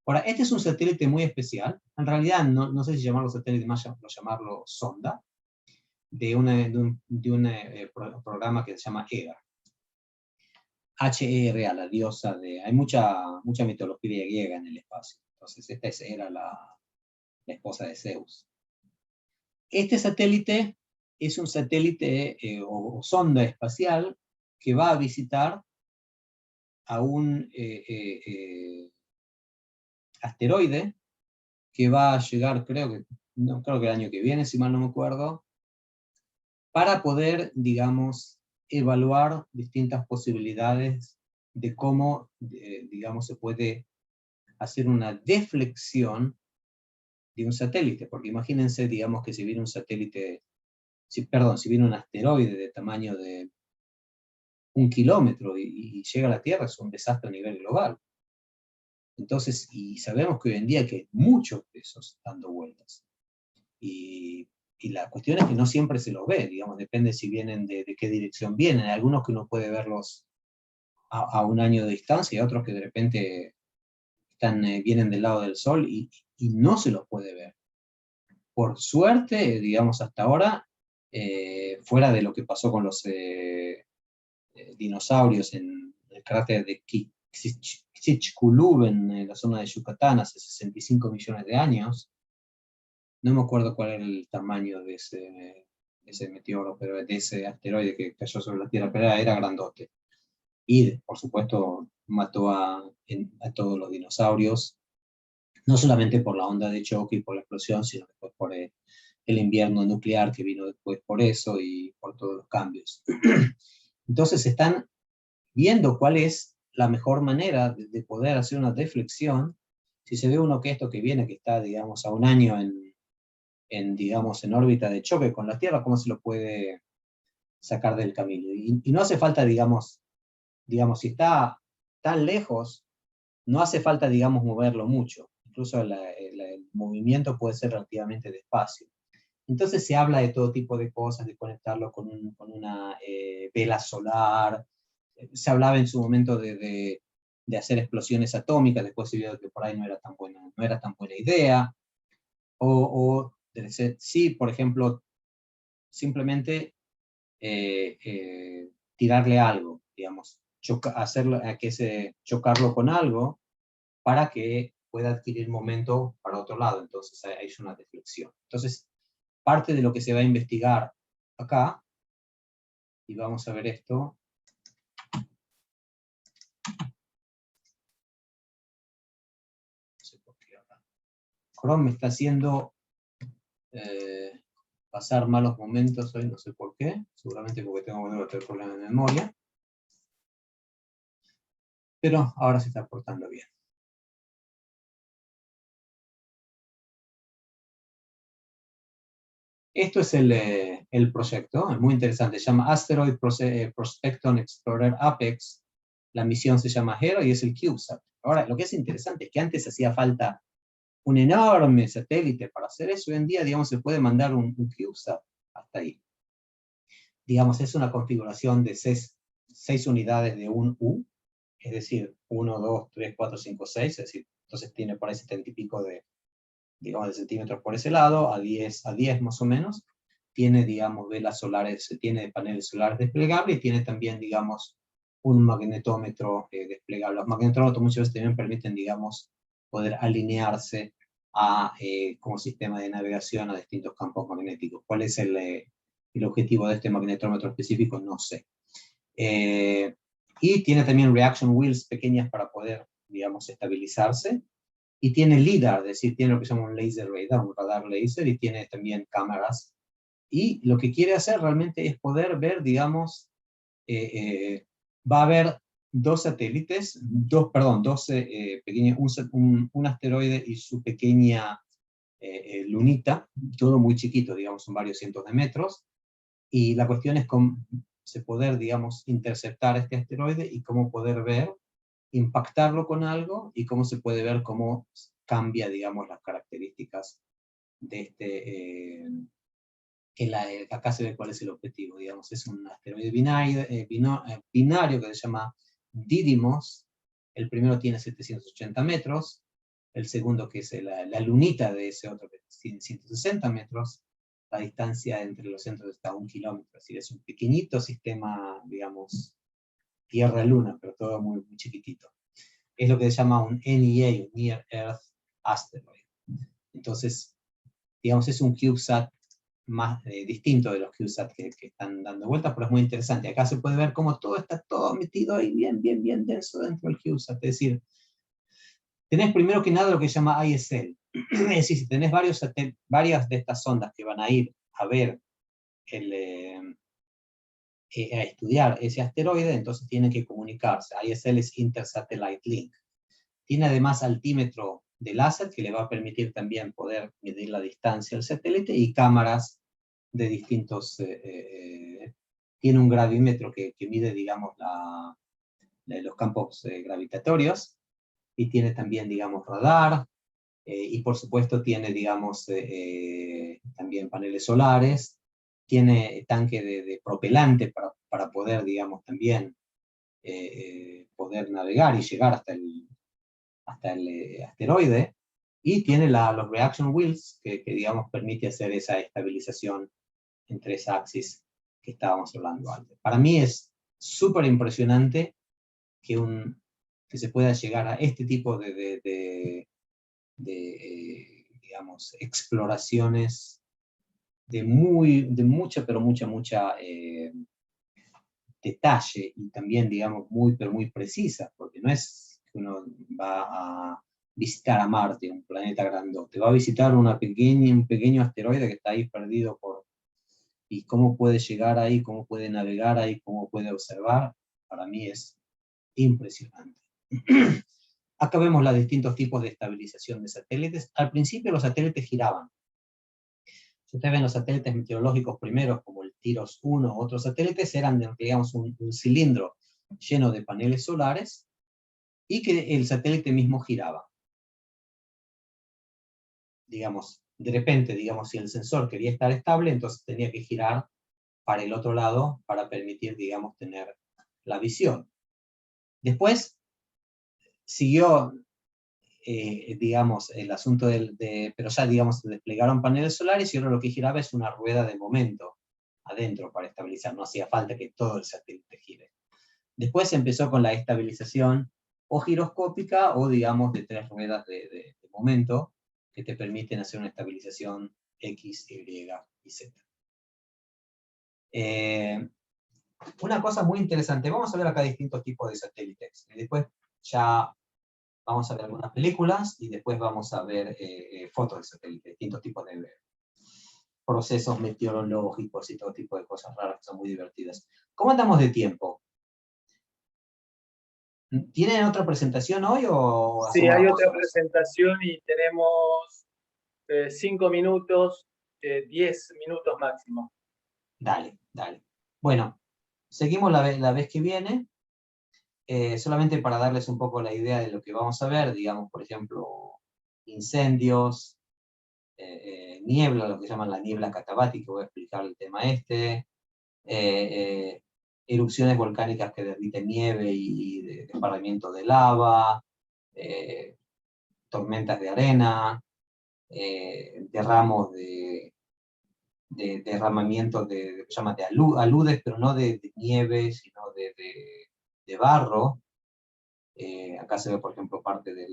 Ahora, este es un satélite muy especial. En realidad, no sé si llamarlo satélite, más llamarlo sonda, de un programa que se llama Hera. Hera, la diosa de... Hay mucha mitología griega en el espacio. Entonces, esta es Hera, la esposa de Zeus. Este satélite es un satélite o sonda espacial que va a visitar a un asteroide que va a llegar, creo que el año que viene, si mal no me acuerdo, para poder, digamos, evaluar distintas posibilidades de cómo, digamos, se puede hacer una deflexión de un satélite, porque imagínense, digamos, que si viene un satélite, si viene un asteroide de tamaño de 1 kilómetro y llega a la Tierra, es un desastre a nivel global. Entonces, y sabemos que hoy en día que hay muchos de esos dando vueltas. Y la cuestión es que no siempre se los ve, digamos, depende si vienen de qué dirección vienen. Hay algunos que uno puede verlos a 1 año de distancia y otros que de repente vienen del lado del Sol y no se los puede ver. Por suerte, digamos, hasta ahora, fuera de lo que pasó con los dinosaurios en el cráter de Chicxulub en la zona de Yucatán hace 65 millones de años. No me acuerdo cuál era el tamaño de ese meteoro, pero de ese asteroide que cayó sobre la Tierra, pero era grandote. Y, por supuesto, mató a todos los dinosaurios, no solamente por la onda de choque y por la explosión, sino después por el invierno nuclear que vino después por eso y por todos los cambios. Entonces están viendo cuál es la mejor manera de poder hacer una deflexión. Si se ve uno que esto que viene, que está, digamos, a 1 año digamos, en órbita de choque con la Tierra, ¿cómo se lo puede sacar del camino? Y no hace falta, digamos, si está tan lejos, no hace falta, digamos, moverlo mucho. Incluso el movimiento puede ser relativamente despacio. Entonces se habla de todo tipo de cosas, de conectarlo con una vela solar. Se hablaba en su momento de hacer explosiones atómicas, después se vio que por ahí no era tan buena idea. Sí, por ejemplo, simplemente tirarle algo, digamos, chocarlo con algo para que pueda adquirir momento para otro lado. Entonces hay una deflexión. Entonces, parte de lo que se va a investigar acá, y vamos a ver esto. No sé por qué ahora. Chrome me está haciendo pasar malos momentos hoy, no sé por qué, seguramente porque tengo otro problema de memoria, pero ahora se está portando bien. Esto es el proyecto, es muy interesante, se llama Asteroid Prospecton Explorer Apex, la misión se llama HERA y es el CubeSat. Ahora, lo que es interesante es que antes hacía falta un enorme satélite para hacer eso, hoy en día, digamos, se puede mandar un CubeSat hasta ahí. Digamos, es una configuración de 6 unidades de un U, es decir, 1, 2, 3, 4, 5, 6, es decir, entonces tiene por ahí 70 y pico de centímetros por ese lado, a 10 más o menos. Tiene, digamos, velas solares, tiene paneles solares desplegables y tiene también, digamos, un magnetómetro desplegable. Los magnetómetros muchas veces también permiten, digamos, poder alinearse como sistema de navegación a distintos campos magnéticos. ¿Cuál es el objetivo de este magnetómetro específico? No sé. Y tiene también reaction wheels pequeñas para poder, digamos, estabilizarse. Y tiene LIDAR, es decir, tiene lo que se llama un laser radar, un radar laser, y tiene también cámaras. Y lo que quiere hacer realmente es poder ver, digamos, va a haber 2 satélites, un asteroide y su pequeña lunita, todo muy chiquito, digamos, son varios cientos de metros, y la cuestión es cómo se poder, digamos, interceptar este asteroide y cómo poder ver, impactarlo con algo y cómo se puede ver cómo cambia, digamos, las características de acá se ve cuál es el objetivo, digamos, es un asteroide binario que se llama Didymos. El primero tiene 780 metros, el segundo que es la lunita de ese otro, que tiene 160 metros, la distancia entre los centros está a 1 kilómetro, es decir, es un pequeñito sistema, digamos, Tierra-Luna, pero todo muy, muy chiquitito. Es lo que se llama un NEA, un Near Earth Asteroid. Entonces, digamos, es un CubeSat más distinto de los CubeSat que están dando vueltas, pero es muy interesante. Acá se puede ver cómo todo está todo metido ahí bien denso dentro del CubeSat. Es decir, tenés primero que nada lo que se llama ISL. Es decir, si tenés varias de estas sondas que van a ir a ver a estudiar ese asteroide, entonces tienen que comunicarse. ISL es Inter-Satellite Link. Tiene además altímetro de láser que le va a permitir también poder medir la distancia al satélite y cámaras de distintos... tiene un gravímetro que mide, digamos, los campos gravitatorios y tiene también, digamos, radar y por supuesto tiene, digamos, también paneles solares. Tiene tanque de propelante para poder, digamos, también poder navegar y llegar hasta el asteroide, y tiene los reaction wheels que, digamos, permite hacer esa estabilización entre esa axis que estábamos hablando antes. Para mí es súper impresionante que se pueda llegar a este tipo de digamos, exploraciones de mucha, pero mucha detalle y también, digamos, pero muy precisa, porque no es que uno va a visitar a Marte, un planeta grandote, va a visitar un pequeño asteroide que está ahí perdido y cómo puede llegar ahí, cómo puede navegar ahí, cómo puede observar, para mí es impresionante. Acá vemos los distintos tipos de estabilización de satélites. Al principio los satélites giraban. Si ustedes ven los satélites meteorológicos primeros, como el TIROS 1 u otros satélites, eran, digamos, un cilindro lleno de paneles solares y que el satélite mismo giraba. Digamos, de repente, digamos, si el sensor quería estar estable, entonces tenía que girar para el otro lado para permitir, digamos, tener la visión. Después siguió, digamos, el asunto pero ya, digamos, desplegaron paneles solares y ahora lo que giraba es una rueda de momento adentro para estabilizar, no hacía falta que todo el satélite gire. Después se empezó con la estabilización o giroscópica o, digamos, de 3 ruedas de momento que te permiten hacer una estabilización X, Y y Z. Una cosa muy interesante, vamos a ver acá distintos tipos de satélites. Y después ya vamos a ver algunas películas y después vamos a ver fotos de satélites, distintos tipos de procesos meteorológicos y todo tipo de cosas raras que son muy divertidas. ¿Cómo andamos de tiempo? ¿Tienen otra presentación hoy o Sí, hacemos hay una otra pausa? presentación y tenemos 5 minutos, 10 minutos máximo. Dale. Bueno, seguimos la vez que viene. Solamente para darles un poco la idea de lo que vamos a ver, digamos, por ejemplo, incendios, niebla, lo que llaman la niebla catabática, voy a explicar el tema erupciones volcánicas que derriten nieve y desparramiento de lava, tormentas de arena, derramamientos se llama de aludes, pero no de nieve, sino de barro. Acá se ve, por ejemplo, parte de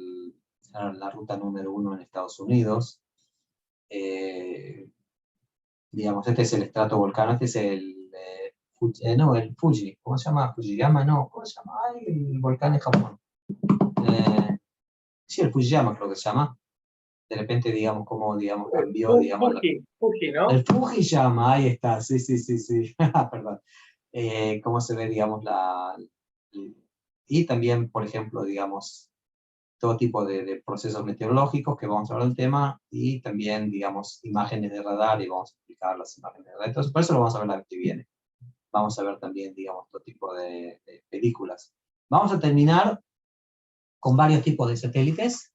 la ruta número 1 en Estados Unidos. Digamos, este es el estrato volcano, este es el Fuji, ¿cómo se llama? Fujiyama, no, ¿cómo se llama? Ay, el volcán de Japón. Sí, el Fujiyama creo que se llama. De repente, digamos, cómo, digamos, cambió, digamos... Fuji, ¿no? El Fujiyama, ahí está, sí. Perdón. Cómo se ve, digamos, y también, por ejemplo, digamos, todo tipo de procesos meteorológicos que vamos a hablar del tema, y también, digamos, imágenes de radar, y vamos a explicar las imágenes de radar. Entonces, por eso lo vamos a ver la vez que viene. Vamos a ver también, digamos, todo tipo de películas. Vamos a terminar con varios tipos de satélites.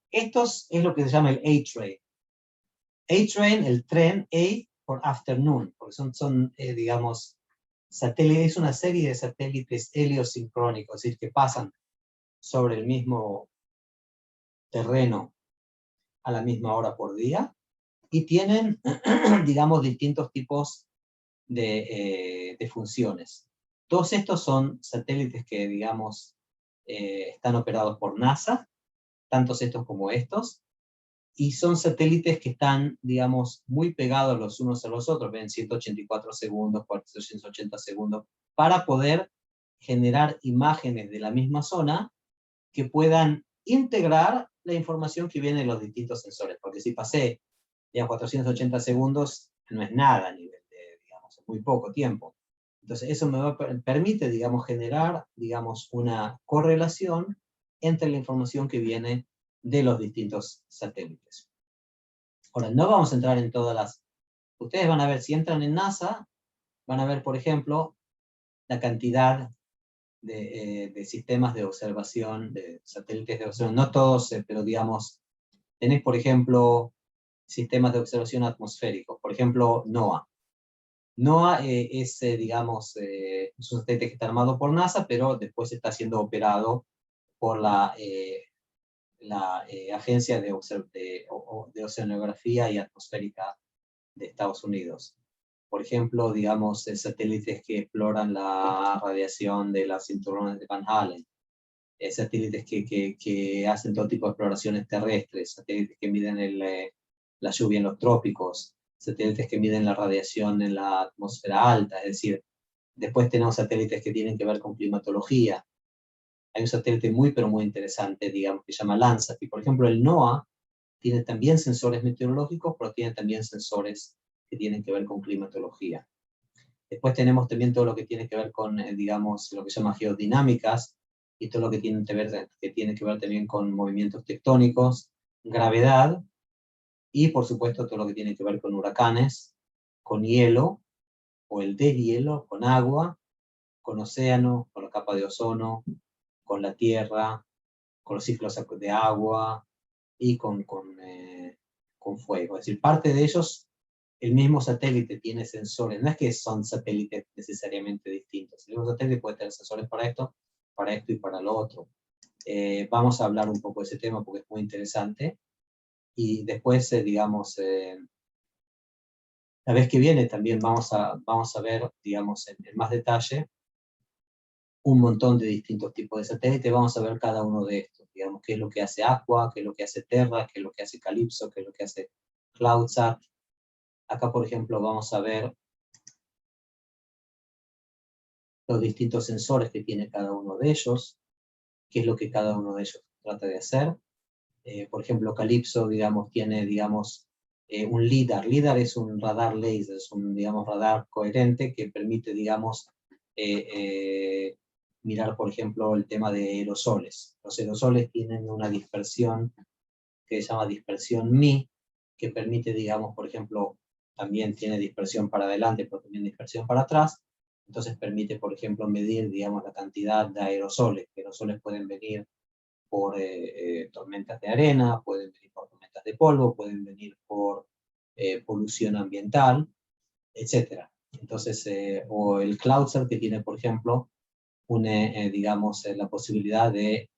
Estos es lo que se llama el A-Train. A-Train, el tren, A por afternoon, porque son digamos, satélites, es una serie de satélites heliosincrónicos, es decir, que pasan sobre el mismo terreno a la misma hora por día, y tienen, digamos, distintos tipos de funciones. Todos estos son satélites que, digamos, están operados por NASA, tantos estos como estos, y son satélites que están, digamos, muy pegados los unos a los otros, ven 184 segundos, 480 segundos, para poder generar imágenes de la misma zona que puedan integrar la información que viene de los distintos sensores, porque si pasé ya 480 segundos, no es nada a nivel de, digamos, muy poco tiempo. Entonces eso permite, digamos, generar, digamos, una correlación entre la información que viene de los distintos satélites. Ahora, no vamos a entrar en todas las... Ustedes van a ver, si entran en NASA, van a ver, por ejemplo, la cantidad de sistemas de observación, de satélites de observación, no todos, pero digamos, tenés, por ejemplo, sistemas de observación atmosféricos, por ejemplo, NOAA. NOAA es, digamos, es un satélite que está armado por NASA, pero después está siendo operado por la Agencia de Oceanografía y Atmosférica de Estados Unidos. Por ejemplo, digamos, satélites que exploran la radiación de las cinturones de Van Allen, satélites que hacen todo tipo de exploraciones terrestres, satélites que miden la lluvia en los trópicos, satélites que miden la radiación en la atmósfera alta, es decir, después tenemos satélites que tienen que ver con climatología. Hay un satélite muy, pero muy interesante, digamos, que se llama Landsat, y por ejemplo el NOAA tiene también sensores meteorológicos, pero tiene también sensores que tienen que ver con climatología. Después tenemos también todo lo que tiene que ver con, digamos, lo que se llama geodinámicas, y todo lo que tiene que ver también con movimientos tectónicos, gravedad, y por supuesto todo lo que tiene que ver con huracanes, con hielo, o el deshielo, con agua, con océano, con la capa de ozono, con la tierra, con los ciclos de agua, y con fuego. Es decir, parte de ellos, el mismo satélite tiene sensores, no es que son satélites necesariamente distintos, el mismo satélite puede tener sensores para esto y para lo otro. Vamos a hablar un poco de ese tema porque es muy interesante, y después, digamos, la vez que viene también vamos a ver, digamos, en más detalle, un montón de distintos tipos de satélites. Vamos a ver cada uno de estos, digamos, qué es lo que hace Aqua, qué es lo que hace Terra, qué es lo que hace Calypso, qué es lo que hace CloudSat. Acá, por ejemplo, vamos a ver los distintos sensores que tiene cada uno de ellos, qué es lo que cada uno de ellos trata de hacer. Por ejemplo, Calypso, digamos, tiene, digamos, un LIDAR. LIDAR es un radar laser, es un, digamos, radar coherente que permite, digamos, mirar, por ejemplo, el tema de aerosoles. Los aerosoles tienen una dispersión que se llama dispersión μ, que permite, digamos, por ejemplo, también tiene dispersión para adelante, pero también dispersión para atrás. Entonces permite, por ejemplo, medir, digamos, la cantidad de aerosoles. Aerosoles pueden venir por tormentas de arena, pueden venir por tormentas de polvo, pueden venir por polución ambiental, etc. Entonces, o el CloudSat, que tiene, por ejemplo, digamos, la posibilidad de,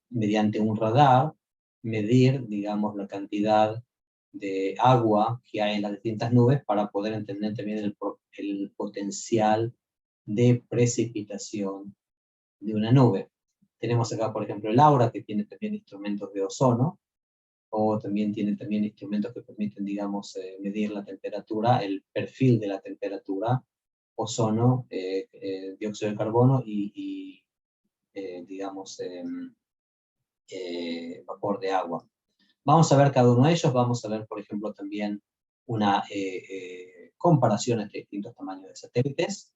mediante un radar, medir, digamos, la cantidad de agua que hay en las distintas nubes para poder entender también el potencial de precipitación de una nube. Tenemos acá, por ejemplo, el Aura, que tiene también instrumentos de ozono, o también tiene también instrumentos que permiten, digamos, medir la temperatura, el perfil de la temperatura, ozono, dióxido de carbono y digamos, vapor de agua. Vamos a ver cada uno de ellos, vamos a ver, por ejemplo, también una comparación entre distintos tamaños de satélites.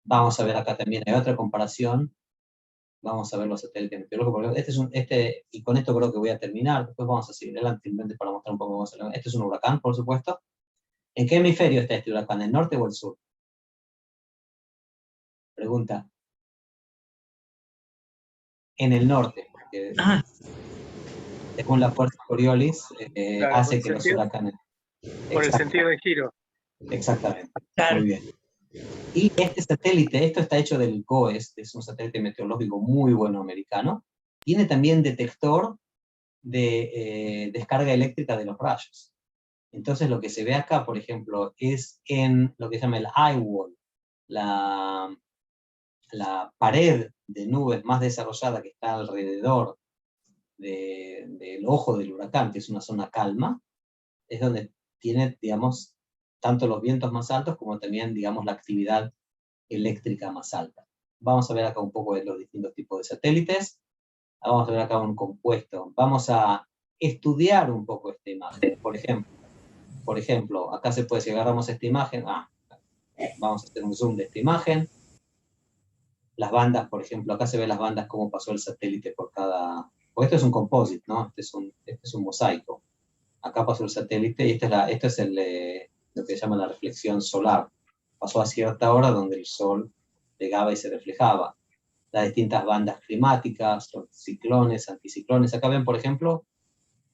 Vamos a ver acá también, hay otra comparación. Vamos a ver los satélites meteorológicos. Y con esto creo que voy a terminar. Después vamos a seguir adelante simplemente para mostrar un poco cómo se lo... Este es un huracán, por supuesto. ¿En qué hemisferio está este huracán? ¿El norte o el sur? Pregunta. En el norte, porque según la fuerza Coriolis, Claro, hace que los huracanes... por el sentido de giro. Exactamente. Claro. Muy bien. Y este satélite, esto está hecho del GOES, es un satélite meteorológico muy bueno americano, tiene también detector de descarga eléctrica de los rayos. Entonces lo que se ve acá, por ejemplo, es en lo que se llama el eye wall, la pared de nubes más desarrollada que está alrededor del ojo del huracán, que es una zona calma, es donde tiene, digamos, tanto los vientos más altos como también, digamos, la actividad eléctrica más alta. Vamos a ver acá un poco de los distintos tipos de satélites. Vamos a ver acá un compuesto. Vamos a estudiar un poco esta imagen. Por ejemplo, acá se puede, si agarramos esta imagen, vamos a hacer un zoom de esta imagen. Las bandas, por ejemplo, acá se ven las bandas, cómo pasó el satélite por cada... Porque esto es un composite, ¿no? Este es un mosaico. Acá pasó el satélite y esto es lo que se llama la reflexión solar. Pasó a cierta hora donde el sol pegaba y se reflejaba. Las distintas bandas climáticas, los ciclones, anticiclones. Acá ven, por ejemplo,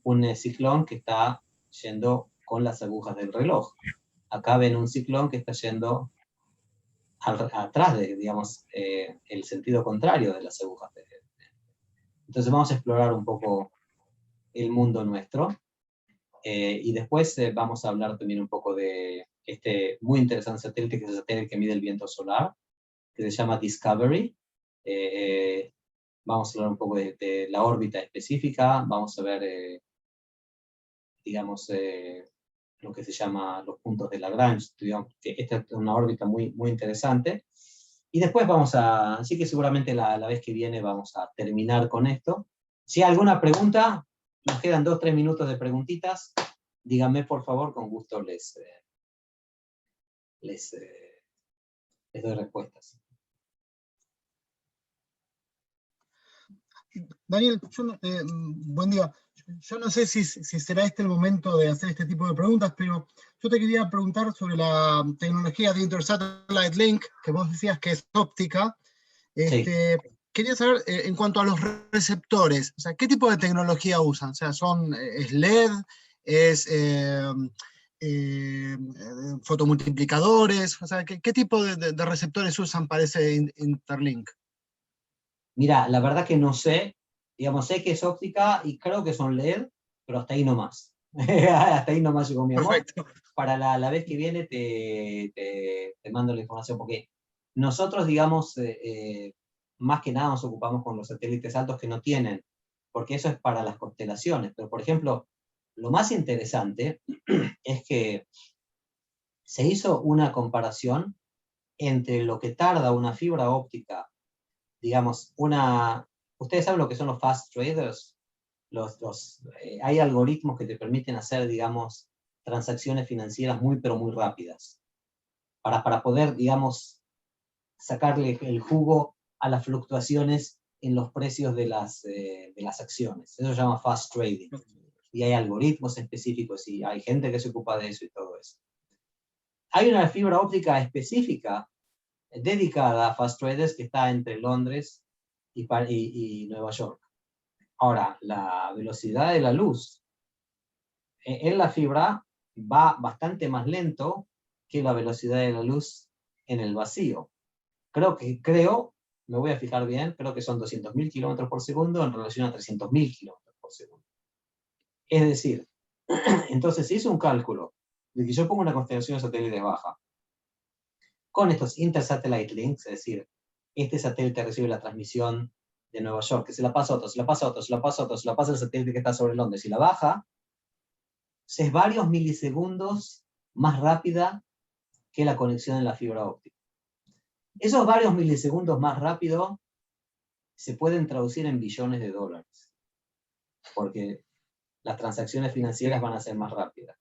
un ciclón que está yendo con las agujas del reloj. Acá ven un ciclón que está yendo atrás de, digamos, el sentido contrario de las agujas. Entonces vamos a explorar un poco el mundo nuestro. Y después vamos a hablar también un poco de este muy interesante satélite, que es el satélite que mide el viento solar, que se llama Discovery. Vamos a hablar un poco de la órbita específica, vamos a ver, digamos, lo que se llama los puntos de Lagrange, digamos, que esta es una órbita muy, muy interesante. Y después así que seguramente la vez que viene vamos a terminar con esto. Si hay alguna pregunta, nos quedan 2-3 minutos de preguntitas, díganme por favor, con gusto les doy respuestas. Daniel, buen día. Yo no sé si será este el momento de hacer este tipo de preguntas, pero yo te quería preguntar sobre la tecnología de Intersatellite Link, que vos decías que es óptica. Sí. Quería saber, en cuanto a los receptores, o sea, ¿qué tipo de tecnología usan? O sea, ¿es LED? ¿Es fotomultiplicadores? O sea, ¿qué tipo de receptores usan para ese Interlink? Mira, la verdad que no sé, digamos, sé que es óptica y creo que son LED, pero hasta ahí nomás. Hasta ahí nomás llegó mi amor. Perfecto. Para la vez que viene te mando la información, porque nosotros, digamos, más que nada nos ocupamos con los satélites altos que no tienen, porque eso es para las constelaciones. Pero, por ejemplo, lo más interesante es que se hizo una comparación entre lo que tarda una fibra óptica, digamos, ustedes saben lo que son los fast traders, hay algoritmos que te permiten hacer, digamos, transacciones financieras muy, pero muy rápidas, para poder, digamos, sacarle el jugo a las fluctuaciones en los precios de las acciones. Eso se llama fast trading. Y hay algoritmos específicos y hay gente que se ocupa de eso y todo eso. Hay una fibra óptica específica dedicada a fast traders que está entre Londres y Nueva York. Ahora, la velocidad de la luz en la fibra va bastante más lento que la velocidad de la luz en el vacío. Me voy a fijar bien, creo que son 200.000 kilómetros por segundo en relación a 300.000 kilómetros por segundo. Es decir, entonces se hizo un cálculo de que yo pongo una constelación de satélites baja con estos intersatellite links, es decir, este satélite recibe la transmisión de Nueva York, que se la pasa a otro, se la pasa a otro, se la pasa a otro, se la pasa al satélite que está sobre Londres y la baja, es varios milisegundos más rápida que la conexión en la fibra óptica. Esos varios milisegundos más rápido se pueden traducir en billones de dólares, porque las transacciones financieras van a ser más rápidas.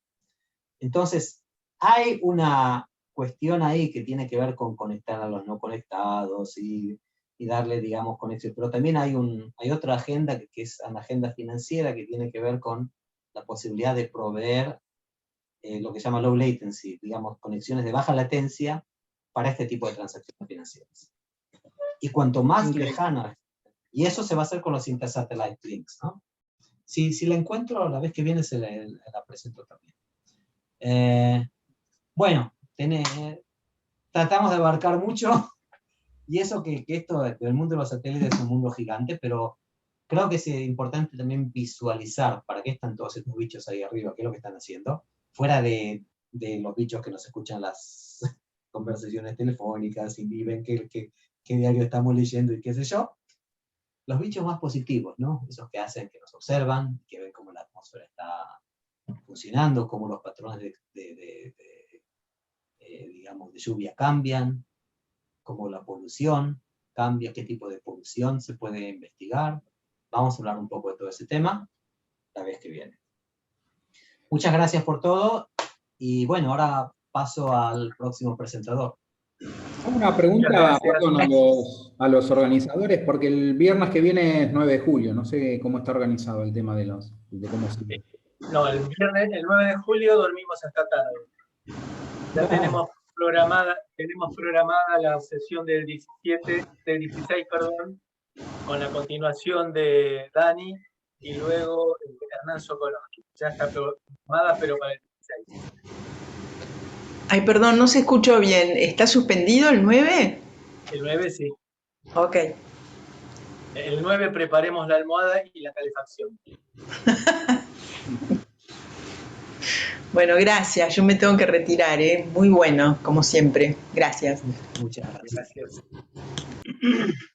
Entonces, hay una cuestión ahí que tiene que ver con conectar a los no conectados y darle, digamos, conexión. Pero también hay otra agenda que es una agenda financiera que tiene que ver con la posibilidad de proveer lo que se llama low latency, digamos, conexiones de baja latencia para este tipo de transacciones financieras. Y cuanto más lejana, y eso se va a hacer con los intersatellite links, ¿no? Si la encuentro, la vez que viene la presento también. Bueno, tratamos de abarcar mucho, y eso que esto del mundo de los satélites es un mundo gigante, pero creo que es importante también visualizar para qué están todos estos bichos ahí arriba, qué es lo que están haciendo, fuera de los bichos que nos escuchan las conversaciones telefónicas y ven qué diario estamos leyendo y qué sé yo. Los bichos más positivos, ¿no? Esos que hacen, que nos observan, que ven cómo la atmósfera está funcionando, cómo los patrones digamos, de lluvia cambian, cómo la polución cambia, qué tipo de polución se puede investigar. Vamos a hablar un poco de todo ese tema la vez que viene. Muchas gracias por todo, y bueno, ahora paso al próximo presentador. Una pregunta, perdón, a los organizadores, porque el viernes que viene es 9 de julio, no sé cómo está organizado el tema de cómo se... No, el viernes, el 9 de julio dormimos hasta tarde. Ya tenemos programada la sesión del 16, con la continuación de Dani y luego Hernán Sokolowski. Ya está programada, pero para el 16. Ay, perdón, no se escuchó bien. ¿Está suspendido el 9? El 9 sí. Ok. El 9 preparemos la almohada y la calefacción. Bueno, gracias. Yo me tengo que retirar, ¿eh? Muy bueno, como siempre. Gracias. Muchas gracias. Gracias.